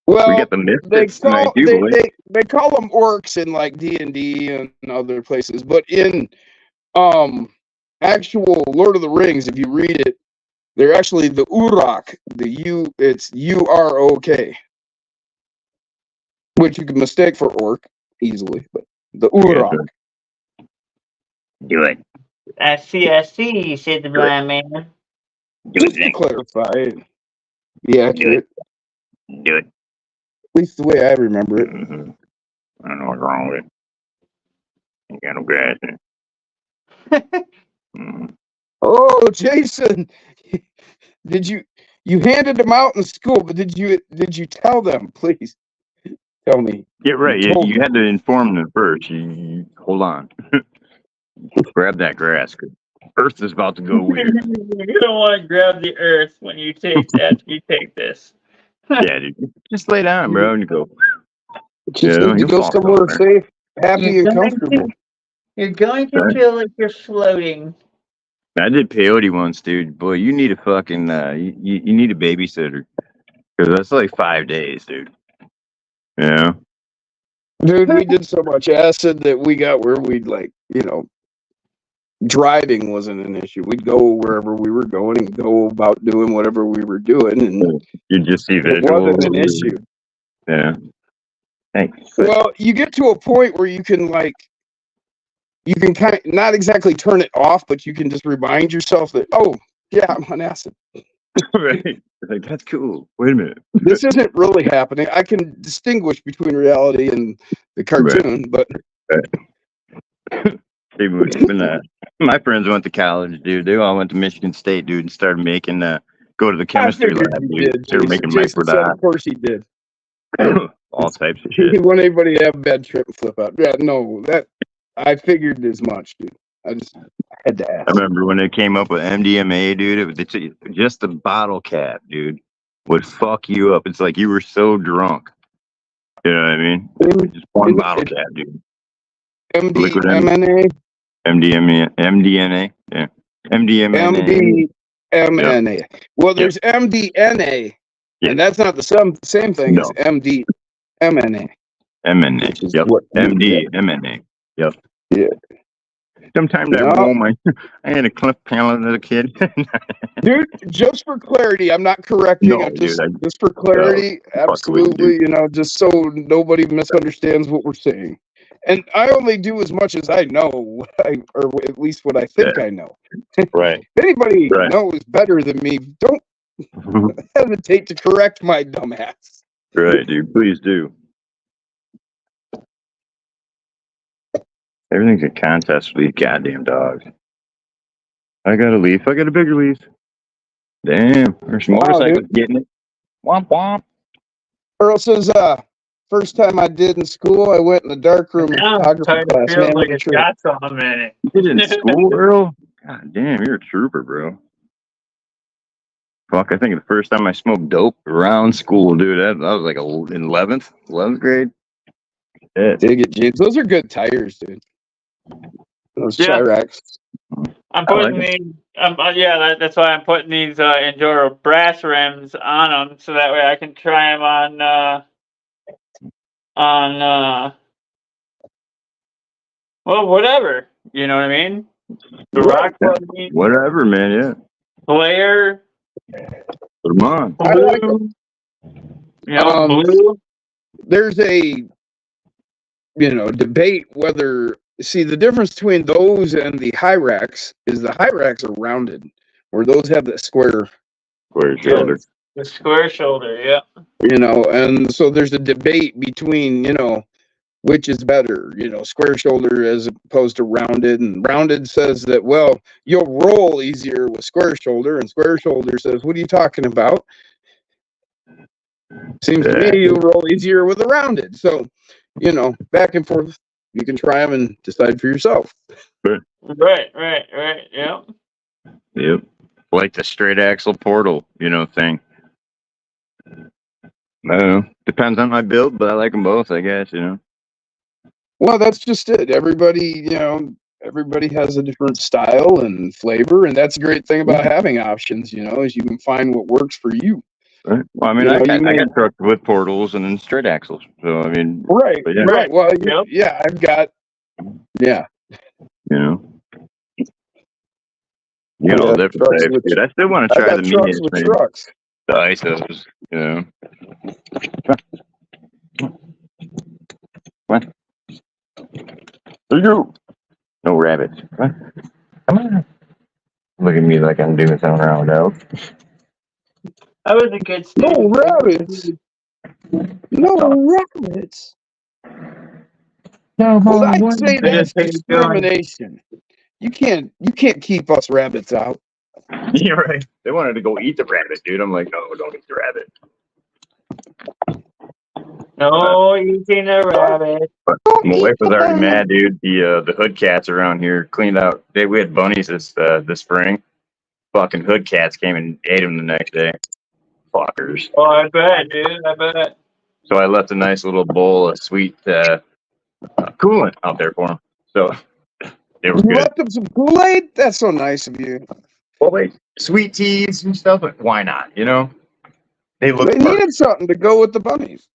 Well,
we got the
they
Misfits tonight,
call
too, boy.
they call them orcs in like D&D and other places, but in actual Lord of the Rings, if you read it, they're actually the Uruk. It's Urok, which you can mistake for orc easily, but the Uruk.
Do it.
I see, said the blind man.
Do
Just to clarify, be accurate,
Do it.
at least the way I remember it.
Mm-hmm. I don't know what's wrong with it. Ain't got no grass in it. Mm-hmm.
Oh, Jason, did you handed them out in school? But did you tell them? Please tell me.
Get right.
You told
You had to inform them first. Hold on. Grab that grass. 'Cause Earth is about to go weird.
You don't want to grab the earth when you take after you take this.
Yeah, dude. Just lay down, bro, and go.
Just
Yeah,
need to
you'll
go
fall
somewhere
somewhere.
safe, happy, and comfortable.
You're going to
Right.
feel like you're floating.
I did peyote once, dude. Boy, you need a fucking you need a babysitter because that's like 5 days, dude. Yeah.
Dude, we did so much acid that we got where we'd like, you know, driving wasn't an issue. We'd go wherever we were going and go about doing whatever we were doing, and
You just see
it
visuals.
wasn't an issue.
Yeah. Thanks.
Well, you get to a point where you can kind of not exactly turn it off, but you can just remind yourself that, oh, yeah, I'm on acid.
Right. Like that's cool. Wait a minute.
This isn't really happening. I can distinguish between reality and the cartoon, but
They moved even my friends went to college, dude. They all went to Michigan State, dude, and started making go to the
I
chemistry
figured
lab,
you
dude.
did.
They were making
Jason said,
microdot.
of course he did.
All types of
He
shit.
didn't want anybody to have a bad trip and flip out. Yeah, no, that I figured as much, dude. I had to
I
ask.
remember when they came up with MDMA, dude. It was just the bottle cap, dude, would fuck you up. It's like you were so drunk. You know what I mean? Just one
Isn't
bottle
it
cap, dude. Liquid
MDMA?
MDMA, yeah. MDMA.
MDMA. Well, there's MDNA,
Yeah.
and that's not the same thing as
No.
MDMNA.
MNA.
Which is
Yep.
what-
MDMNA. Yep.
Yeah.
Sometimes
No.
I had a cleft palate as a kid.
Dude, just for clarity, I'm not correcting.
No,
I'm just,
dude,
just for clarity, absolutely, you know, just so nobody misunderstands what we're saying. And I only do as much as I know, or at least what I think I know.
Right.
If anybody
Right.
knows better than me, don't hesitate to correct my dumbass.
Right, dude. Please do. Everything's a contest with these goddamn dogs. I got a leaf. I got a bigger leaf. Damn. There's some
Wow,
motorcycles getting it. Womp womp.
Earl says, first time I did in school, I went in the dark room in
Now I'm
photography
starting to
class.
feel
Man,
like
what a
it's
trip.
got something in it.
You did in school, Earl? God damn, you're a trooper, bro. Fuck, I think the first time I smoked dope around school, dude, that was like in 11th grade. Yeah.
Dig it, James. Those are good tires, dude. Those
Yeah.
Chiracs.
I'm
I like
putting these. That's why I'm putting these Enduro brass rims on them, so that way I can try them well, whatever. You know what I mean? The
Right.
rock buggy,
Whatever, man, yeah.
Flare,
Put 'em on.
I like
blue. You know,
Um,
blue.
There's a, debate whether, see, the difference between those and the Hyrax is the Hyrax are rounded, where those have that square,
Square shoulder.
The square shoulder. Yeah.
and so there's a debate between, which is better, square shoulder as opposed to rounded. And rounded says that, well, you'll roll easier with square shoulder, and square shoulder says, what are you talking about? Seems to me you'll roll easier with a rounded. So, back and forth. You can try them and decide for yourself.
Right. Yeah.
Yep. Like the straight axle portal, thing. I don't know. Depends on my build, but I like them both, I guess,
Well, that's just it. Everybody has a different style and flavor, and that's the great thing about having options, is you can find what works for you.
Right. Well, I mean, I got trucks with portals and then straight axles. So, I mean,
Right.
but yeah.
Right. Well,
Yep.
I've got, yeah.
You got all
Yeah,
different
trucks
types.
with-
Dude, I still want to
I
try
got
the
trucks
mediums,
with
man.
trucks.
The ISOs, What? There you go. No rabbits. What? Come on. Look at me like I'm doing something wrong, though.
That was a good
No
statement.
rabbits. No rabbits.
No,
Well, I'd say
I
that's
just think it's going-
discrimination. You can't keep us rabbits out.
You're right. They wanted to go eat the rabbit, dude. I'm like, no, don't eat the rabbit.
No eating a rabbit.
My wife was already mad, dude. The hood cats around here cleaned out. We had bunnies this spring. Fucking hood cats came and ate them the next day. Fuckers.
Oh, I bet, dude. I bet.
So I left a nice little bowl of sweet coolant out there for them. So it was
You
good.
left them some Kool-Aid? That's so nice of you.
Well, wait, sweet teas and stuff, but why not? They look.
They
perfect.
needed something to go with the bunnies.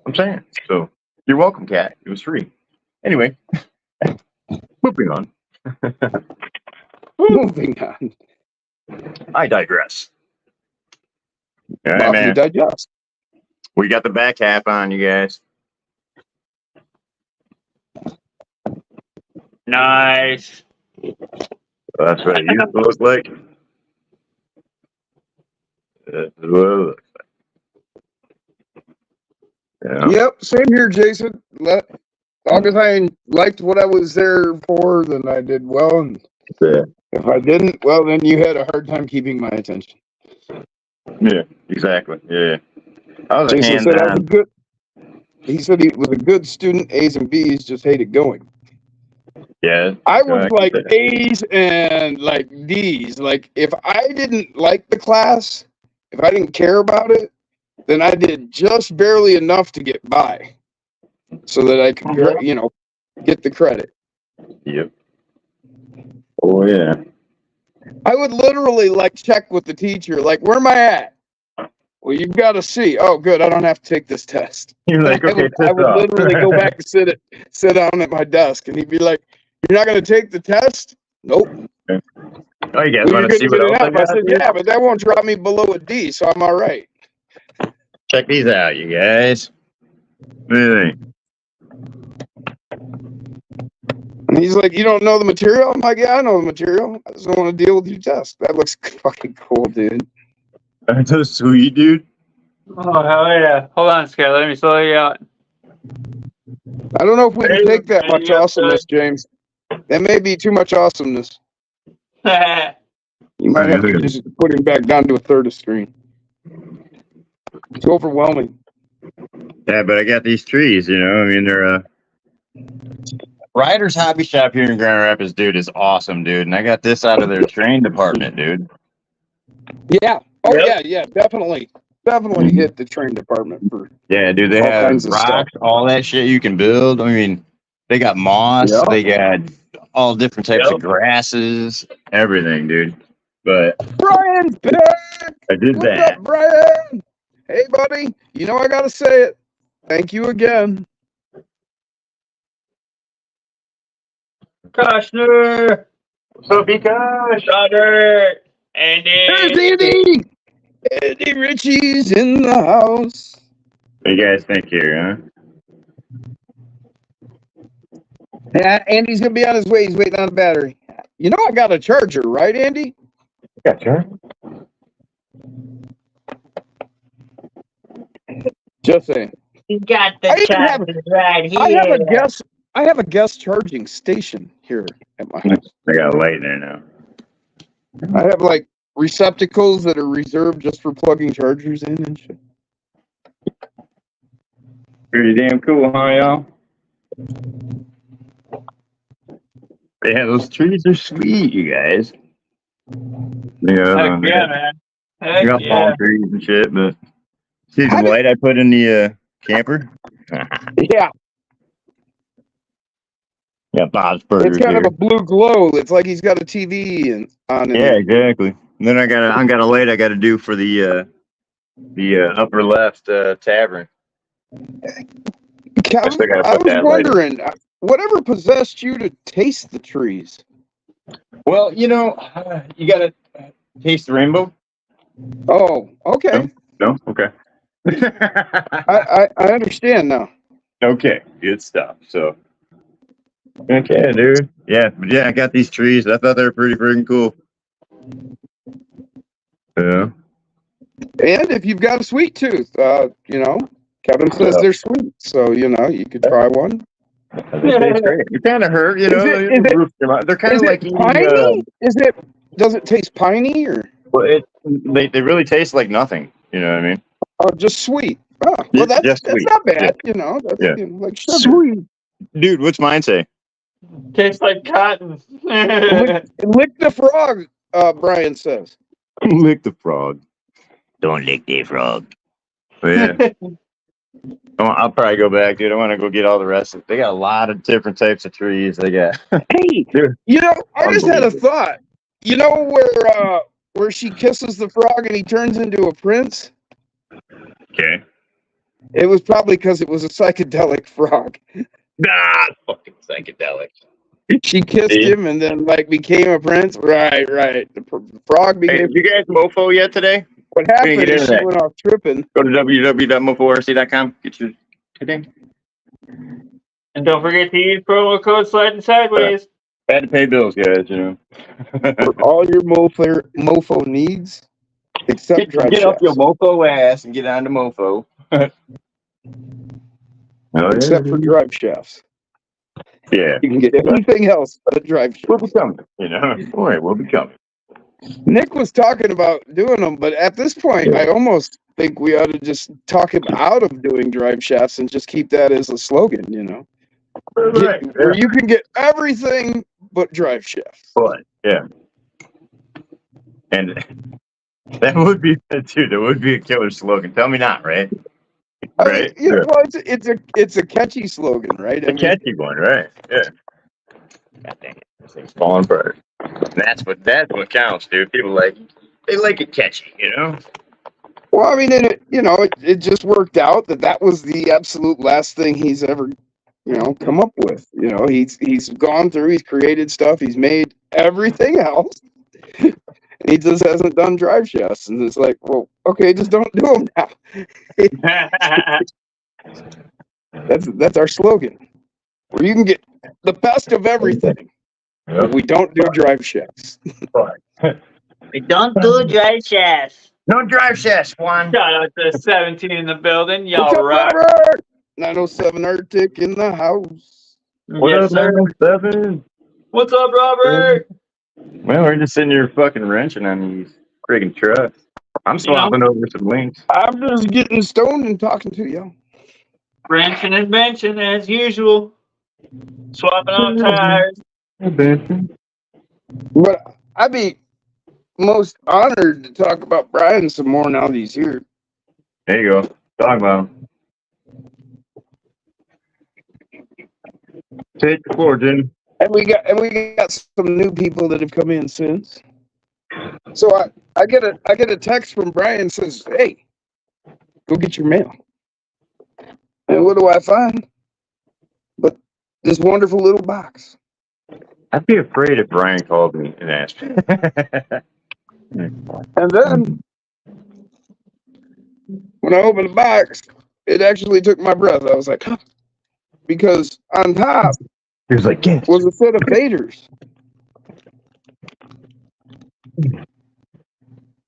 I'm saying. So you're welcome, cat. It was free. Anyway, moving on.
Moving on.
I digress. All right,
Well, you
man.
digest.
We got the back half on, you guys.
Nice.
That's what it used to look like. That's what it looks like. Yeah.
Yep, same here, Jason. As long as I liked what I was there for, then I did well. And
Yeah.
if I didn't, well, then you had a hard time keeping my attention.
Yeah, exactly. Yeah. I was a
Jason said I was
hands-on.
good. He said he was a good student, A's and B's, just hated going.
Yeah.
I was
I
like
can say
A's and like D's. Like if I didn't like the class, if I didn't care about it, then I did just barely enough to get by, so that I could, get the credit.
Yep. Oh yeah.
I would literally check with the teacher, like, where am I at? Well, you've got to see. Oh, good. I don't have to take this test.
You're like, okay,
I would literally go back and sit down at my desk, and he'd be like, "You're not going to take the test?" Nope.
Oh, you guys
Well,
want to see what else I
I
got?
said, "Yeah, but that won't drop me below a D, so I'm all right."
Check these out, you guys. What do you think?
And he's like, "You don't know the material?" I'm like, "Yeah, I know the material. I just don't want to deal with your test." That looks fucking cool, dude.
That's so sweet, dude.
Oh, hell yeah. Hold on, Scott. Let me slow you out.
I don't know if we can take that much awesomeness, James. That may be too much awesomeness. You might have to just put him back down to a third of screen. It's overwhelming.
Yeah, but I got these trees, you know. I mean, they're Ryder's Hobby Shop here in Grand Rapids, dude, is awesome, dude. And I got this out of their train department, dude.
Yeah. Oh
Yep.
yeah, definitely. Definitely hit the train department for
Yeah, dude, they
all
have
kinds of stuff.
rocks, all that shit you can build. I mean, they got moss,
Yeah.
they got all different types
Yep.
of grasses, everything, dude. But
Brian's back.
I did
What's
that.
up, Brian? Hey, buddy. You know I gotta say it. Thank you again.
Kushner,
Sophie Kush.
Robert,
There's
Andy.
Andy. Andy Ritchie's in the house.
What do you guys think here, huh?
Yeah, Andy's gonna be on his way. He's waiting on the battery. You know I got a charger, right, Andy?
Gotcha.
Just saying.
You got
I
the
even have-
charges right here.
I have a guest charging station here at my house.
I got a light there now.
I have like receptacles that are reserved just for plugging chargers in and shit.
Pretty damn cool, huh, y'all? Yeah, those trees are sweet, you guys. Yeah,
Heck yeah, man.
I
Heck
got
yeah.
palm trees and shit, but see
How
the
did-
light I put in the camper?
Yeah,
Yeah, Bob's Burgers
it's kind
here.
of a blue glow. It's like he's got a TV and on it.
Yeah, exactly. And then I got a light I got to do for the upper left tavern.
Kevin,
still gotta
I
put
was
that light in.
wondering, whatever possessed you to taste the trees?
Well, you know, you got to taste the rainbow.
Oh, okay.
No, okay.
I understand now.
Okay, good stuff. So, okay, dude. Yeah, but yeah, I got these trees. I thought they were pretty freaking cool. Yeah.
And if you've got a sweet tooth, you know, Kevin says
Yeah.
they're sweet, so you know you could try one.
They taste great. It kind of hurt, you
Is
know.
it-
They're kind
Is
of like
it
eating,
piney? Does it taste piney or
they really taste like nothing. You know what I mean?
just sweet? Oh,
Yeah,
well, that's
just
that's
sweet.
not bad. You know, that's
Yeah.
you know, like sugar.
Sweet, dude. What's mine say?
Tastes like cotton.
Lick the frog, Brian says.
Lick the frog. Don't lick the frog. But yeah. I'll probably go back, dude. I want to go get all the rest of it. They got a lot of different types of trees. They got.
Hey, you know, I just had a thought. You know where she kisses the frog and he turns into a prince?
Okay.
It was probably because it was a psychedelic frog.
Nah, fucking psychedelic.
She kissed
See?
him and then like became a prince. Right. The frog
Hey,
became.
you guys mofo yet today?
What
we
happened
get
is
into
she
that.
went off tripping.
Go to www.moforc.com. Get your today.
And don't forget to use promo code Sliding Sideways.
Had to pay bills, guys. You know.
For all your mofo needs, except drive
Get up your
shafts.
mofo ass and get on to mofo.
Except for drive shafts.
Yeah.
You can get anything else but a drive shaft.
We'll be coming. You know. All right, we'll be coming.
Nick was talking about doing them, but at this point, I almost think we ought to just talk him out of doing drive shafts and just keep that as a slogan, you know, where you can get everything but drive shafts.
But yeah. And that would be, dude, that would be a killer slogan. Tell me not, right? Right?
You know, well, it's a catchy slogan, right?
A catchy one, right? Yeah. God dang it. This thing's falling apart. That's what counts, dude. People they like it catchy, you know?
Well, I mean, it just worked out that was the absolute last thing he's ever, come up with. You know, he's gone through, he's created stuff, he's made everything else. And he just hasn't done drive shafts, and it's like, well, okay, just don't do them now. That's our slogan, where you can get the best of everything. But we don't do drive shafts.
We don't do drive shafts.
No drive shafts, Juan.
Shout out to 17 in the building.
What's
Y'all
up,
rock.
Robert? 907 Arctic in the house.
Yes, sir.
Seven?
What's up, Robert?
Well, we're just sitting here fucking wrenching on these friggin' trucks. I'm swapping over some links.
I'm just getting stoned and talking to you.
Wrenching and benching as usual. Swapping out tires.
But I'd be most honored to talk about Brian some more now that he's here.
There you go. Talk about him. Take the floor, Jim.
And we got some new people that have come in since. So I get a text from Brian says, "Hey, go get your mail." And what do I find? But this wonderful little box.
I'd be afraid if Brian called me and asked me.
And then when I opened the box, it actually took my breath. I was like, huh. Because on top
He was like, yes.
was a set of Vaders.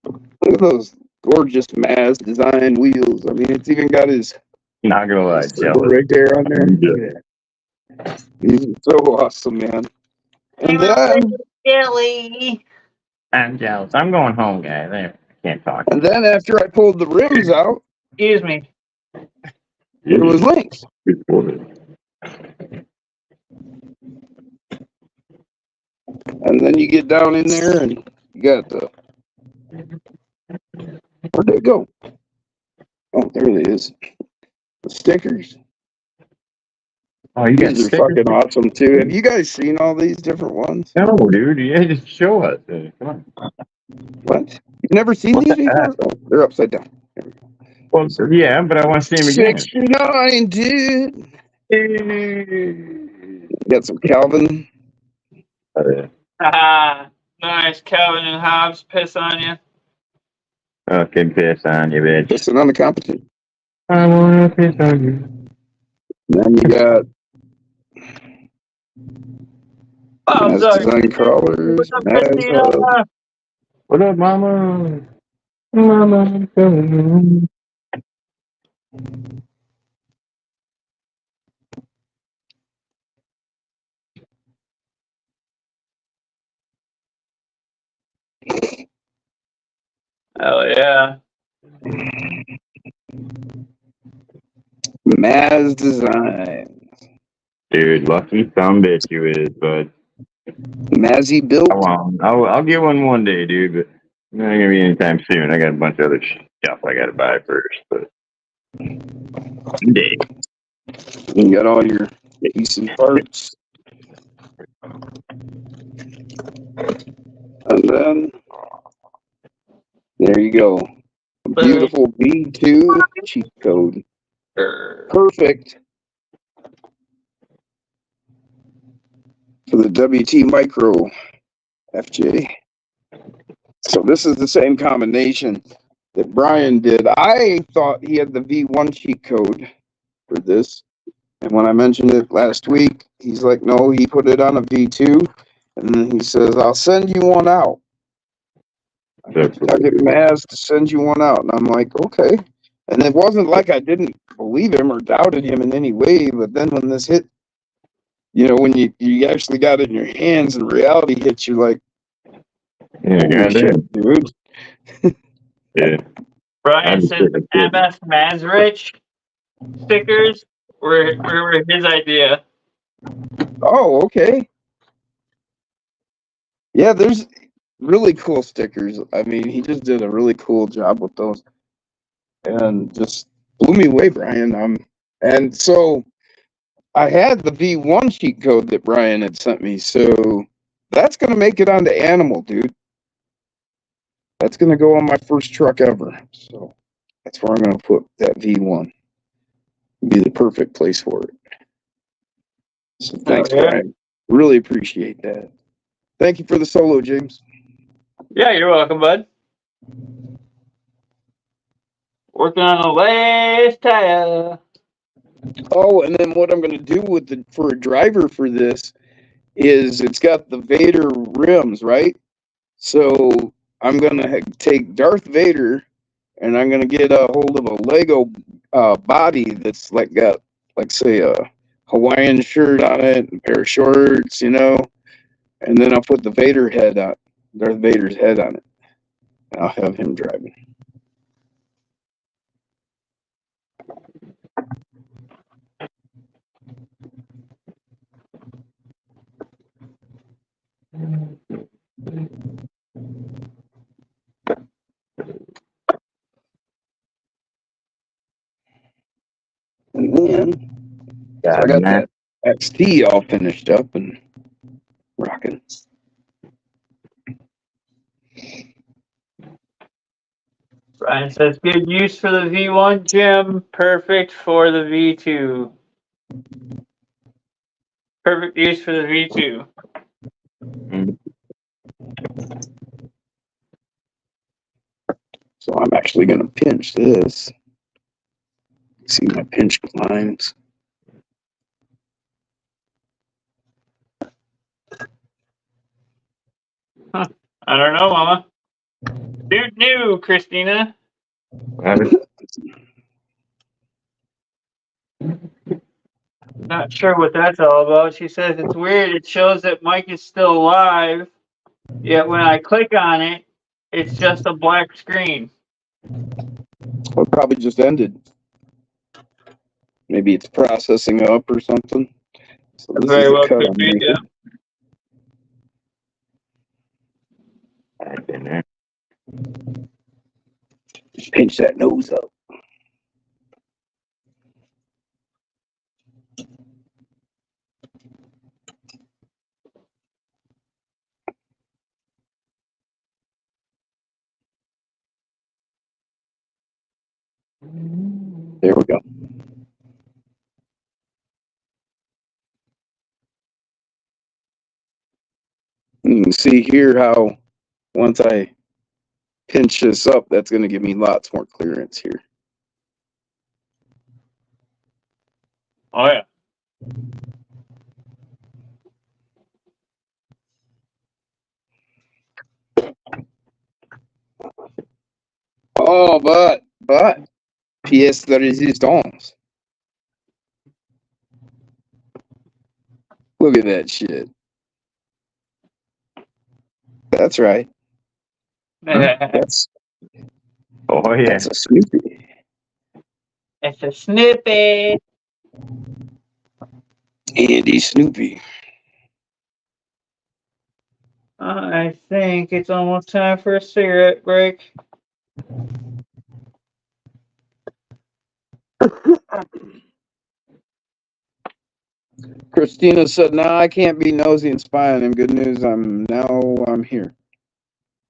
Look at those gorgeous Maz design wheels. I mean, it's even got his
Not gonna lie, jealous.
right there on there. Look at that. He's so awesome, man. And then,
Jelly.
I'm jealous. I'm going home, guys. I can't talk.
and then after I pulled the rims out,
Excuse me.
it was links. And then you get down in there and you got the, where'd they go? Oh, there it is. The stickers.
Oh, you got
These are
stickers?
fucking awesome too. Have you guys seen all these different ones?
No, dude. Yeah, just show us. Come on.
What? You've never seen
What
these
the
before?
heck?
Oh, they're upside down.
Well, yeah, but I want to see him again.
69, dude. Got some Calvin.
Ah, nice. Calvin and Hobbes piss on you.
Okay, piss on you, bitch.
Listen on the competition.
I want to piss on you.
Then you got
Oh,
Maz
sorry.
design crawlers.
What's up,
Maz,
Christina?
What up, mama? Mama, come.
Hell yeah.
Maz design.
Dude, lucky some bitch you is, but
Mazzy built.
I'll get one day, dude, but not gonna be anytime soon. I got a bunch of other stuff I gotta buy first, but someday.
You got all your decent parts. And then there you go. A beautiful B2 cheat code. Perfect for the WT Micro FJ. So this is the same combination that Brian did. I thought he had the V1 cheat code for this. And when I mentioned it last week, he's like, no, he put it on a V2. And then he says, I'll send you one out. I'll get Maz to send you one out. And I'm like, okay. And it wasn't like I didn't believe him or doubted him in any way. But then when this hit, you know, when you actually got it in your hands and reality hits you, like,
Yeah,
shit, dude.
yeah.
Brian said MF Mazrich stickers were his idea.
Oh, okay. Yeah, there's really cool stickers. I mean, he just did a really cool job with those. And just blew me away, Brian. And so I had the V1 cheat code that Brian had sent me. So that's going to make it onto Animal, dude. That's going to go on my first truck ever. So that's where I'm going to put that V1. Be the perfect place for it. So thanks, Brian. Really appreciate that. Thank you for the solo, James.
Yeah, you're welcome, bud. Working on the last tire.
Oh, and then what I'm going to do for a driver for this is it's got the Vader rims, right? So I'm going to take Darth Vader and I'm going to get a hold of a Lego body that's like got, like, say, a Hawaiian shirt on it, a pair of shorts, you know, and then I'll put the Vader head on, Darth Vader's head on it. I'll have him driving. And then so I
God,
got
man.
that XT all finished up and rocking.
Brian says, good use for the V1, Jim. Perfect for the V2. Perfect use for the V2.
So I'm actually going to pinch this. See my pinch lines.
I don't know, Mama. Dude new, Christina. Not sure what that's all about. She says it's weird. It shows that Mike is still alive. Yet when I click on it, it's just a black screen.
Well, it probably just ended. Maybe it's processing up or something. So this
Very
is
well
the cut
could
I'm
be,
making.
yeah.
I've been there.
Just pinch that nose up. There we go. You can see here how once I pinch this up, that's going to give me lots more clearance here.
Oh, yeah.
Oh, but pièce de résistance. Look at that shit. That's right. That's
Oh, yeah.
that's a Snoopy.
It's a snippet.
Andy Snoopy.
I think it's almost time for a cigarette break.
Christina said, "No, I can't be nosy and spy on him. Good news, I'm here."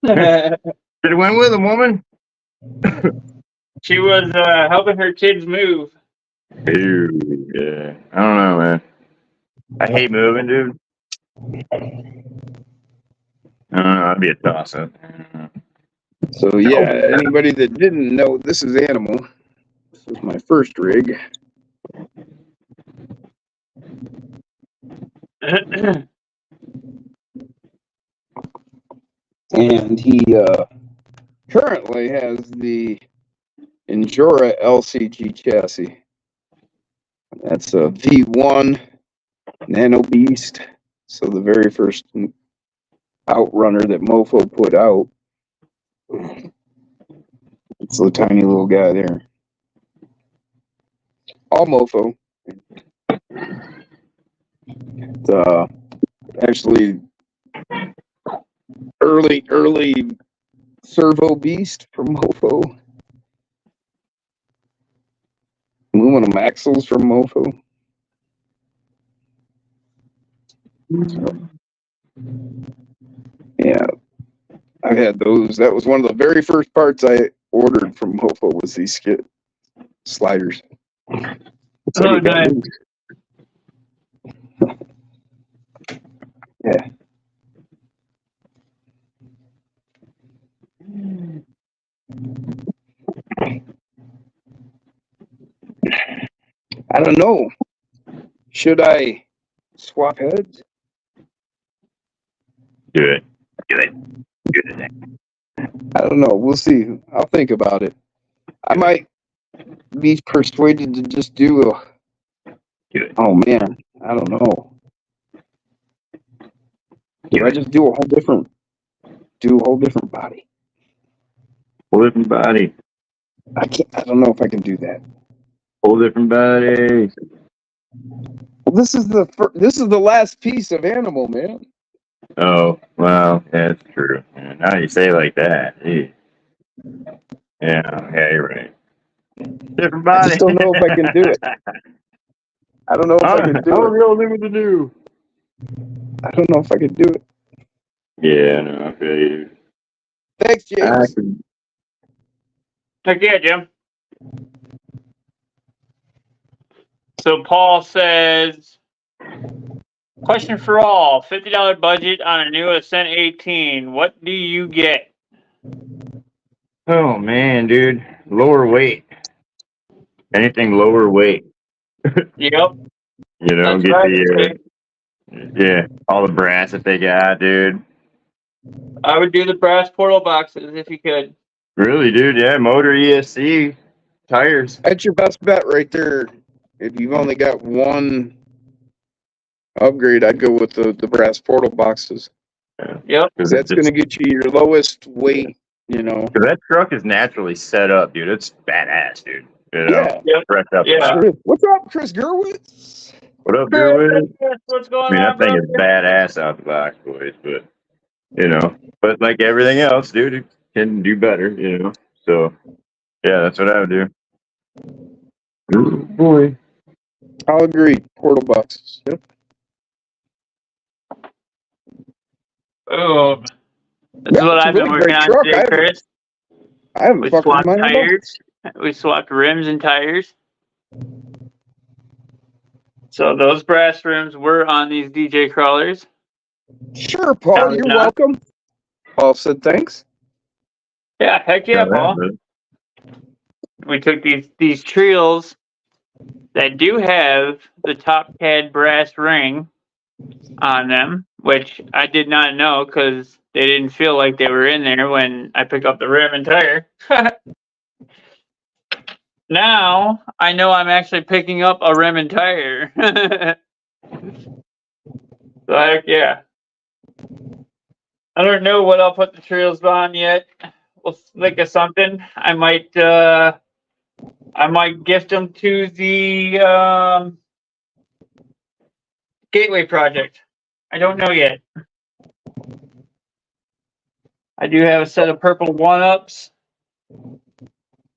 Should have went with him, woman.
She was helping her kids move.
Ew, yeah. I don't know, man. I hate moving, dude. I don't know. I'd be a toss-up.
So yeah, anybody that didn't know, this is Animal. This is my first rig. And he currently has the Endura LCG chassis. That's a V1 Nano Beast. So the very first outrunner that Mofo put out. It's the tiny little guy there. All Mofo. Actually, early servo beast from Mofo. Aluminum axles from Mofo. So, yeah, I've had those. That was one of the very first parts I ordered from Mofo was these skid sliders. So
Oh, nice.
Yeah. I don't know. Should I swap heads?
Do it. Do it. Do it.
I don't know. We'll see. I'll think about it. I might be persuaded to just do a.
Do it.
Oh man, I don't know. Do I just do a whole different body?
Whole different body.
I can't. I don't know if I can do that.
Whole different body.
Well, this is the last piece of Animal, man.
Oh, well, yeah, that's true. Yeah, now you say it like that. Gee. Yeah, you're right. Different
I
body.
just don't know if I can do it. I don't know if I can do it.
real living to do.
I don't know if I can do it.
Yeah, no, I feel you.
Thanks, James.
Heck yeah, Jim. So Paul says, question for all, $50 budget on a new Ascent 18. What do you get?
Oh man, dude, lower weight. Anything lower weight.
Yep.
You know,
That's
get
right.
yeah, all the brass that they got, dude.
I would do the brass portal boxes if you could.
Really, dude. Yeah, motor ESC tires.
That's your best bet right there. If you've only got one upgrade, I'd go with the brass portal boxes.
Yep.
Because that's going to get you your lowest weight, you know.
Because that truck is naturally set up, dude. It's badass, dude. You know,
Yeah.
Yep.
fresh up.
Yeah.
What's up, Chris Gerwitz?
What up, Gerwin?
What's
I
going
mean,
on,
that thing
bro?
is badass out the box, boys. But you know, but like everything else, dude, it can do better. You know, so yeah, that's what I would do. Ooh, boy.
I'll agree. Portal boxes. Yep.
Oh, this
Yeah,
is what
it's a
I've been
really
working
great
on
truck.
today, Chris.
I haven't
We
fucked with
swapped
mine at all.
tires. We swapped rims and tires. So those brass rims were on these DJ crawlers.
Sure, Paul.
Sounds
You're
nuts.
welcome. Paul said thanks.
Yeah, heck yeah, Paul. We took these trios that do have the top CAD brass ring on them, which I did not know because they didn't feel like they were in there when I pick up the rim and tire. Now I know I'm actually picking up a rim and tire. So heck yeah. I don't know what I'll put the trails on yet. We'll think of something. I might gift them to the Gateway project. I don't know yet. I do have a set of purple 1-ups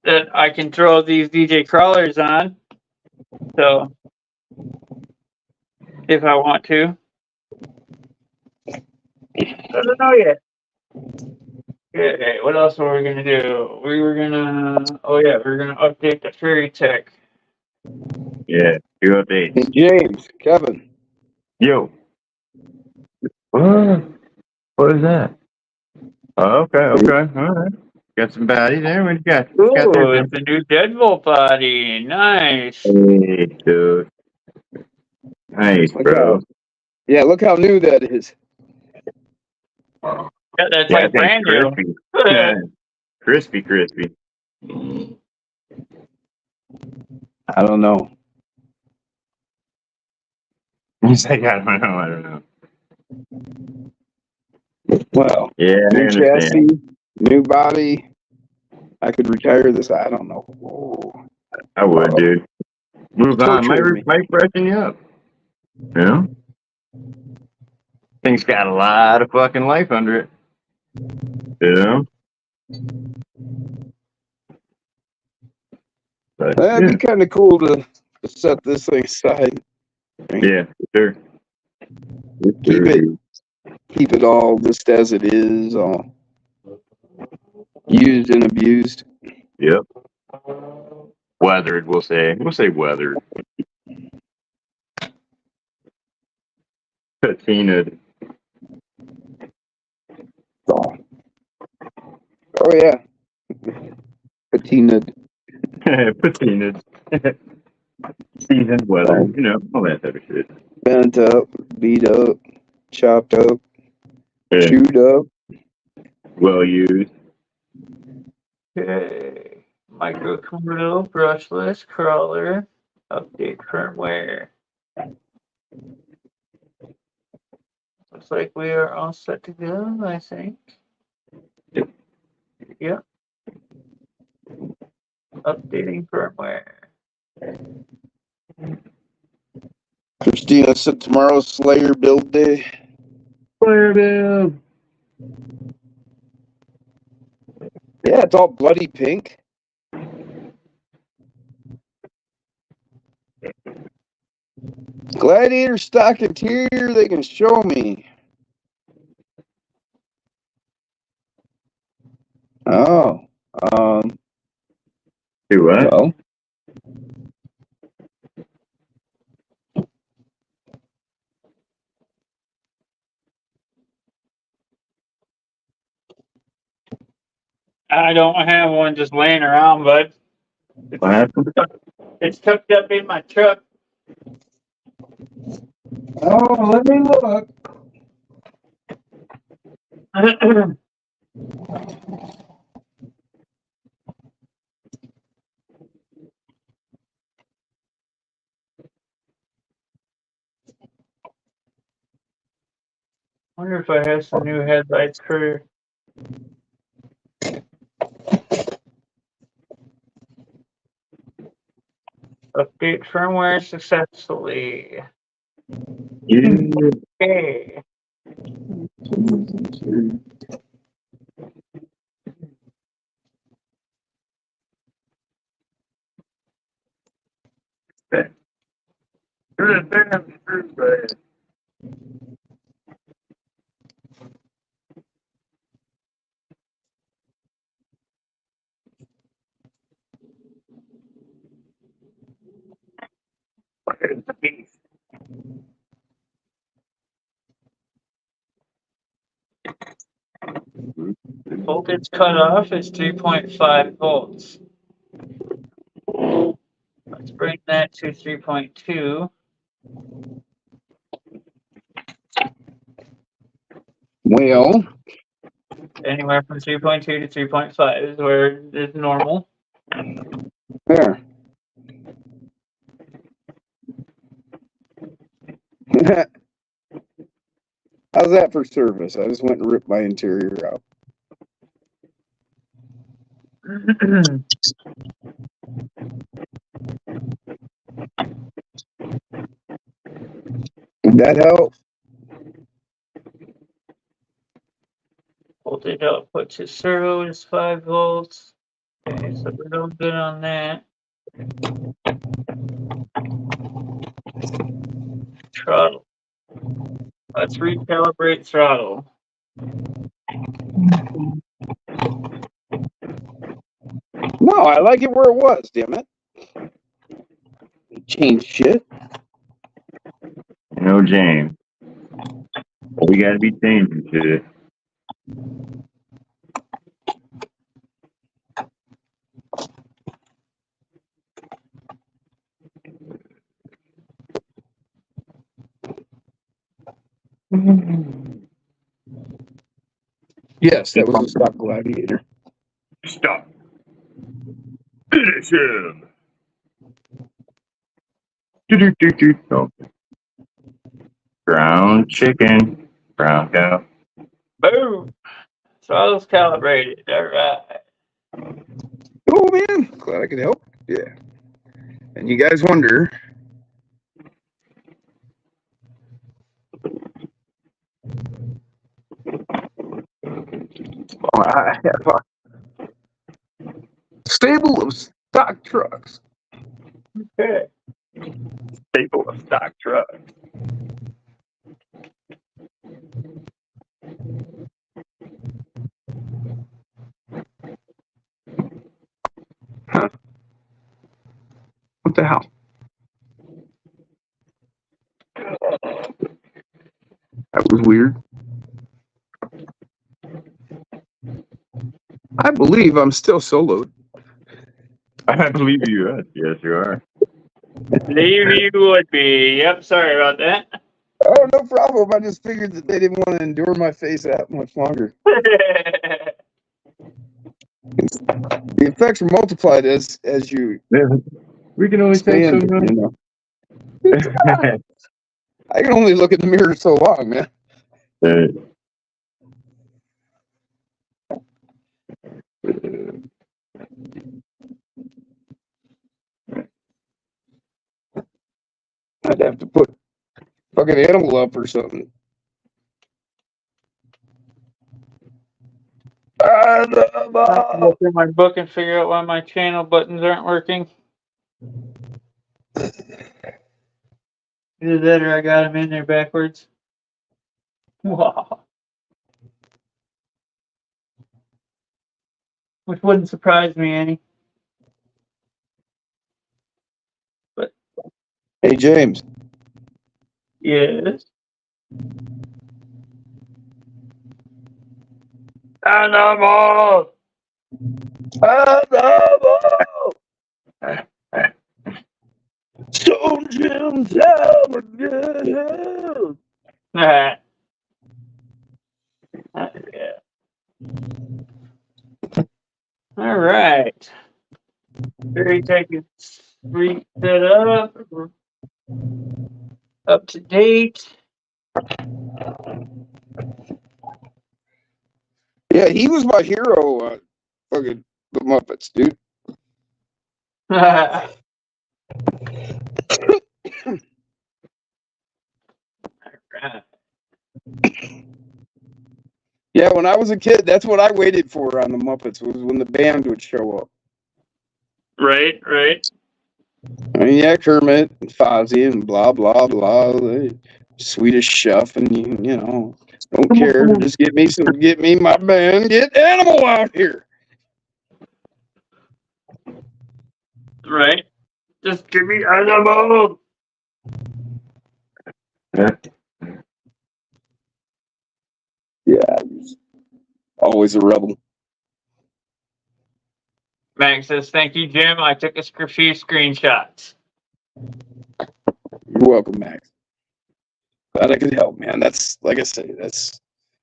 that I can throw these DJ crawlers on. So if I want to. I don't know yet. Okay, what else were we gonna do? We're gonna update the Fairy Tech.
Yeah, two updates.
And James, Kevin.
Yo. What is that? Oh, okay. All right. Got some baddies there. What you got?
Ooh,
Got there,
it's a new Deadbolt body. Nice.
hey, dude. Nice,
Look
bro.
Yeah, look how new that is.
Yeah, that's
Yeah,
like brand new.
crispy. Yeah. Crispy.
I don't know.
He's like, I don't know.
Well,
Yeah, I
new
understand.
chassis, new body. I could retire this. I don't know. Oh,
I would, dude. Move on.
torturing me.
Might freshen you up. You know? Thing's got a lot of fucking life under it. You know? But,
That'd be kind of cool to set this thing aside.
yeah, sure.
Keep it all just as it is, all used and abused.
Yep. Weathered, we'll say. We'll say weathered. Patinaed.
Oh yeah. Patinaed.
Patinaed. Seasoned weather. You know, all that type of shit.
Bent up, beat up, chopped up,
Yeah.
chewed up.
Well used.
Okay. Microcool, brushless, crawler, update firmware. Looks like we are all set to go, I think. Yep. Updating firmware.
Christina said tomorrow's Slayer build day.
Slayer build.
Yeah, it's all bloody pink. Gladiator stock interior, they can show me. Oh.
Do what?
Well.
I don't have one just laying around, but
What happened?
it's tucked up in my truck.
Oh, let me look.
Wonder if I have some new headlights for. Update firmware successfully.
Yeah.
Okay. Voltage cutoff is 3.5 volts. Let's bring that to 3.2.
Well,
Anywhere from 3.2 to 3.5 is where it's normal.
there. How's that for service? I just went and ripped my interior out. Did that help?
Voltage output to servo is 5 volts. Okay, so we're doing good on that. Throttle. Let's recalibrate throttle.
No, I like it where it was, damn it. Change shit.
No, James. We gotta be changing shit.
Yes, that was a stock Gladiator.
Stop. Finish him. Do-do-do-do. Oh. Brown chicken. Brown cow.
Boom! Throttle's calibrated. All right.
Oh man, glad I could help. Yeah. And you guys wonder. I have a stable of stock trucks.
Okay.
Staple of stock truck.
Huh. What the hell? That was weird. I believe I'm still soloed.
I believe you. Yes, you are.
Believe you would be. Yep, sorry about that.
Oh, no problem. I just figured that they didn't want to endure my face that much longer. The effects are multiplied as you
We can only take so
expand,
much.
you know. I can only look in the mirror so long, man. I'd have to put fucking animal up or something.
Look in my book and figure out why my channel buttons aren't working. Either that or I got him in there backwards. Wow. Which wouldn't surprise me any.
Hey, James.
Yes. Animal!
Animal! Stone Jim have a good health.
Yeah. All right. Very taking street set up. Up to date.
Yeah, he was my hero. Fucking the Muppets, dude.
Alright.
Yeah, when I was a kid, that's what I waited for on the Muppets, was when the band would show up.
Right.
I mean, yeah, Kermit and Fozzie and blah blah blah, the Swedish Chef, and you know, don't care. Just get me my band, get Animal out here.
Right. Just give me Animal.
Yeah, he's always a rebel.
Max says, "Thank you, Jim. I took a few screenshots."
You're welcome, Max. Glad I could help, man. That's like I say, that's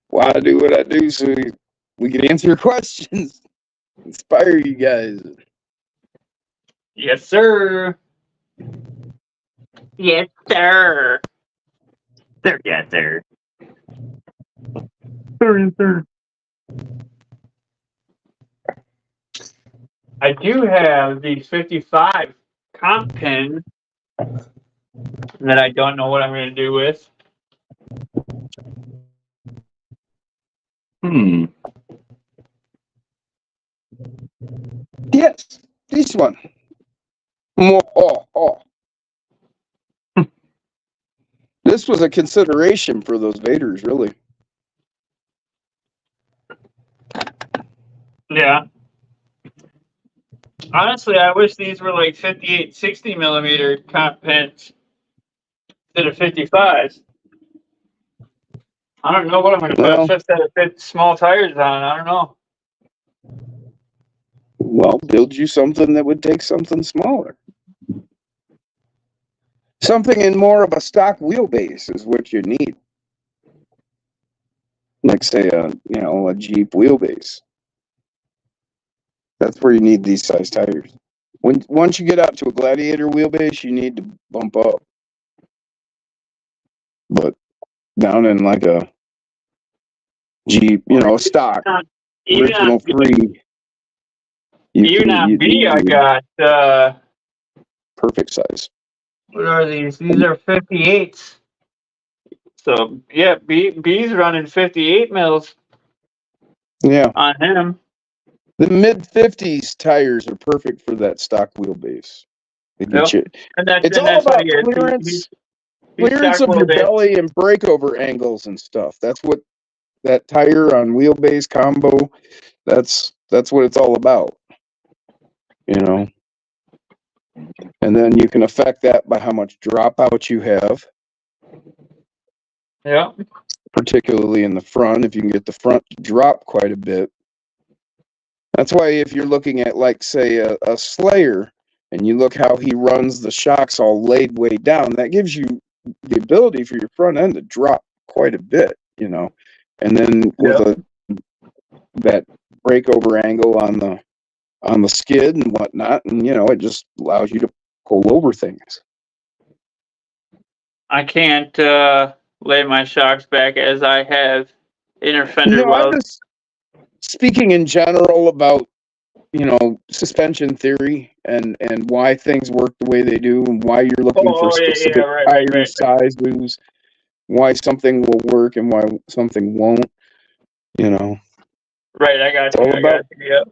why I do what I do, so we can answer your questions, inspire you guys.
Yes, sir. Yes, sir.
There, yeah, there.
I do have the 55 comp pin that I don't know what I'm going to do with.
Yes, this one. Oh. This was a consideration for those Vaders, really.
Yeah. Honestly, I wish these were like 58, 60 millimeter comp pins instead of 55s. I don't know what I'm going to put a fifth set of small tires on. I don't know.
Well, build you something that would take something smaller. Something in more of a stock wheelbase is what you need. Like, say, a Jeep wheelbase. That's where you need these size tires. Once you get out to a Gladiator wheelbase, you need to bump up. But down in like a Jeep, stock,
Even
original
on
free.
Even on B, I got
perfect size.
what are these? These are 58s. So yeah, B's running 58 mils.
Yeah,
on him.
The mid-50s tires are perfect for that stock wheelbase. They get you. It's all about clearance of your belly and breakover angles and stuff. That's what that tire on wheelbase combo. That's what it's all about. And then you can affect that by how much dropout you have.
Yeah.
Particularly in the front, if you can get the front to drop quite a bit. That's why if you're looking at, like, say, a Slayer, and you look how he runs the shocks all laid way down, that gives you the ability for your front end to drop quite a bit, And then with that breakover angle on the skid and whatnot, and it just allows you to pull over things.
I can't lay my shocks back as I have inner fender
I'm just speaking in general about suspension theory and why things work the way they do, and why you're looking for specific tire sizes, why something will work and why something won't.
Right, I got you.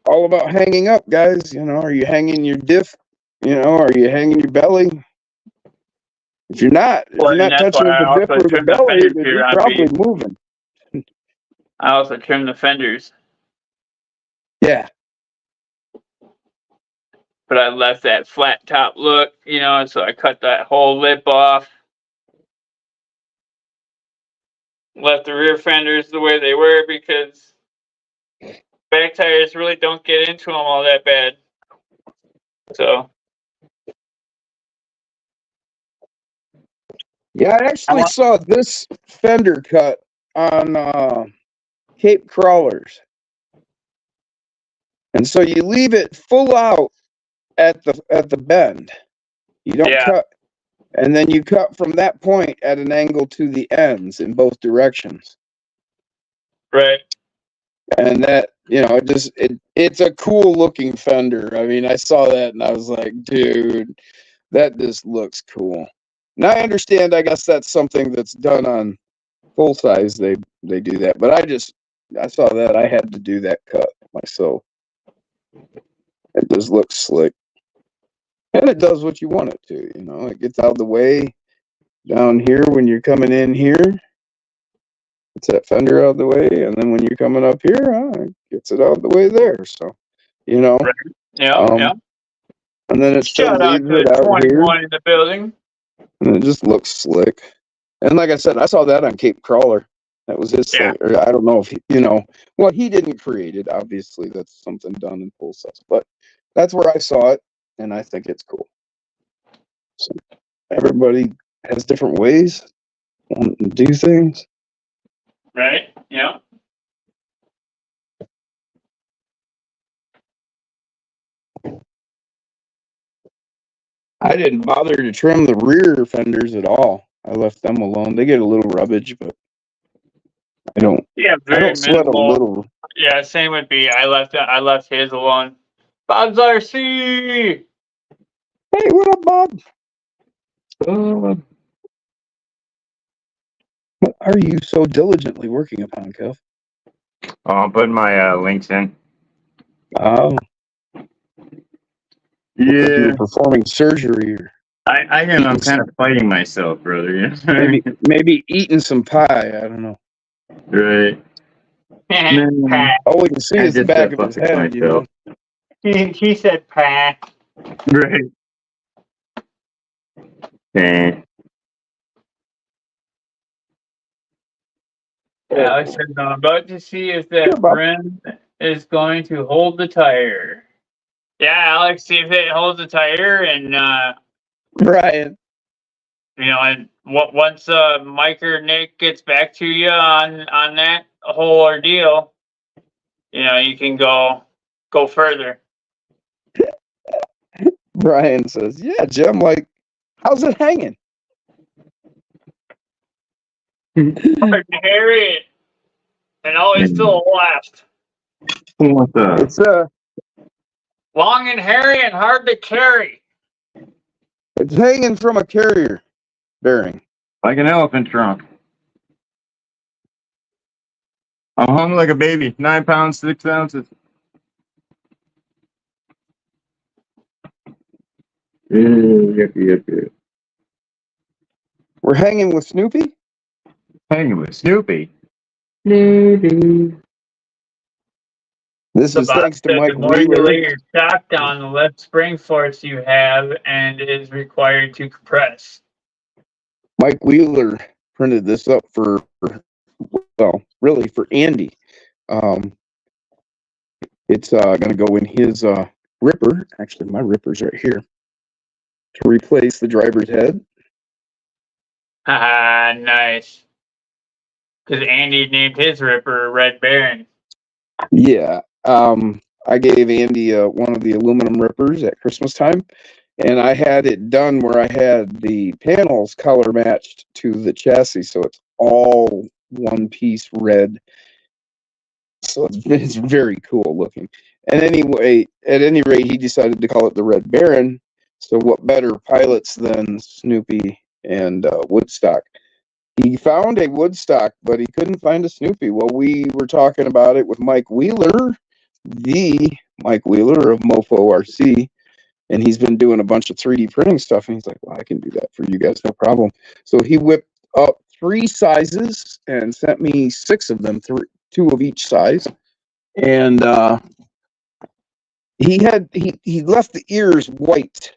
All about hanging up, guys. Are you hanging your diff You know, are you hanging your belly? If you're not
Well, and that's
touching
why I
the dip
also
or the
trim the
belly,
fenders
then
here
you're
on
probably
beef.
moving.
I also trim the fenders,
Yeah.
but I left that flat top look, you know, so I cut that whole lip off. Left the rear fenders the way they were because back tires really don't get into them all that bad. So
Yeah, I actually saw this fender cut on Cape Crawlers. And so you leave it full out at the bend. You don't
yeah,
cut, and then you cut from that point at an angle to the ends in both directions.
right.
And that, you know, it's a cool looking fender. I mean, I saw that and I was like, dude, that just looks cool. Now I understand, I guess that's something that's done on full size. They do that, but I saw that, I had to do that cut myself. It just looks slick. And it does what you want it to, you know. It gets out of the way down here when you're coming in here. It's that fender out of the way, and then when you're coming up here, it gets it out of the way there. So, you know,
Right. Yeah, yeah.
and then it still
Shout out
leaves
to
it
the
out here,
21 in the building.
and it just looks slick. And like I said, I saw that on Cape Crawler. That was his
Yeah.
thing. Or I don't know if well, he didn't create it. Obviously, that's something done in full size, but that's where I saw it, and I think it's cool. So everybody has different ways to do things.
Right? Yeah.
I didn't bother to trim the rear fenders at all. I left them alone. They get a little rubbage, but I don't
Very
sweat a
minimal.
little.
Yeah, same with B. I left his alone. Bob's RC.
Hey, what up, Bob? What are you so diligently working upon, Kev?
Oh, I'm putting my links in.
Oh, you're performing surgery, or
I'm kind of fighting myself, brother. You know?
maybe eating some pie. I don't know.
Right.
All we can see is the back of his head. You know?
He said "pa."
Right. Okay.
Alex said, I'm about to see if that
Sure, Bob.
rim is going to hold the tire. Yeah, Alex, see if it holds the tire, and
Brian.
you know, and once Mike or Nick gets back to you on that whole ordeal, you know, you can go further.
Brian says, "Yeah, Jim. Like, how's it hanging?"
Harry, and always to the left.
What the?
It's
Long and hairy and hard to carry.
it's hanging from a carrier bearing.
Like an elephant trunk. I'm hung like a baby. 9 pounds, 6 ounces. Yep.
We're hanging with Snoopy.
Hanging with Snoopy.
This is thanks to Mike
The more you
Wheeler.
lay your shock down, the less spring force you have and is required to compress.
Mike Wheeler printed this up for really for Andy. It's going to go in his ripper. Actually, my ripper's right here to replace the driver's head.
Haha, nice. Because Andy named his Ripper Red Baron.
Yeah. I gave Andy one of the aluminum rippers at Christmas time, and I had it done where I had the panels color matched to the chassis, so it's all one piece red. So it's very cool looking. And anyway, at any rate, he decided to call it the Red Baron. So what better pilots than Snoopy and Woodstock? He found a Woodstock, but he couldn't find a Snoopy. Well, we were talking about it with Mike Wheeler, the Mike Wheeler of Mofo RC, and he's been doing a bunch of 3D printing stuff. And he's like, well, I can do that for you guys, no problem. So he whipped up 3 sizes and sent me 6 of them, 2 of each size. And he left the ears white.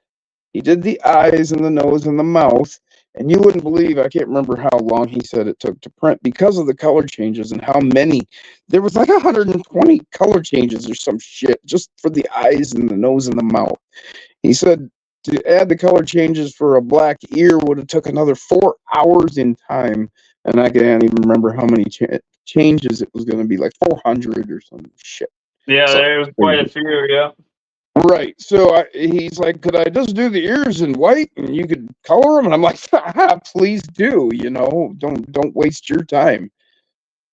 He did the eyes and the nose and the mouth. And you wouldn't believe, I can't remember how long he said it took to print because of the color changes and how many. There was like 120 color changes or some shit just for the eyes and the nose and the mouth. He said to add the color changes for a black ear would have took another 4 hours in time. And I can't even remember how many changes it was going to be, like 400 or some shit.
Yeah,
So-
there was quite a few. Yeah.
Right. So he's like, could I just do the ears in white and you could color them? And I'm like, please do, don't waste your time.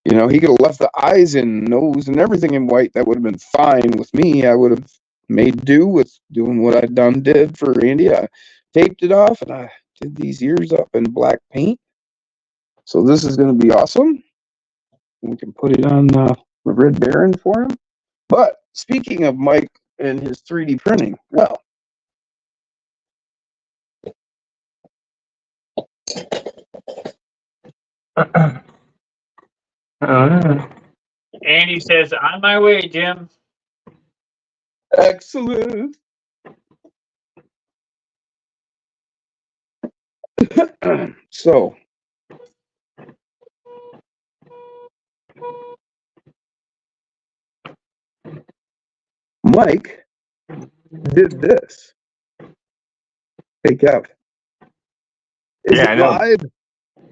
He could have left the eyes and nose and everything in white. That would have been fine with me. I would have made do with doing what I did for Andy. I taped it off and I did these ears up in black paint. So this is going to be awesome. We can put it on the Red Baron for him. But speaking of Mike and his 3D printing, well,
Andy says, "On my way, Jim."
excellent. So, Mike did this. Hey, Kev. Is
Yeah, I
it
know.
live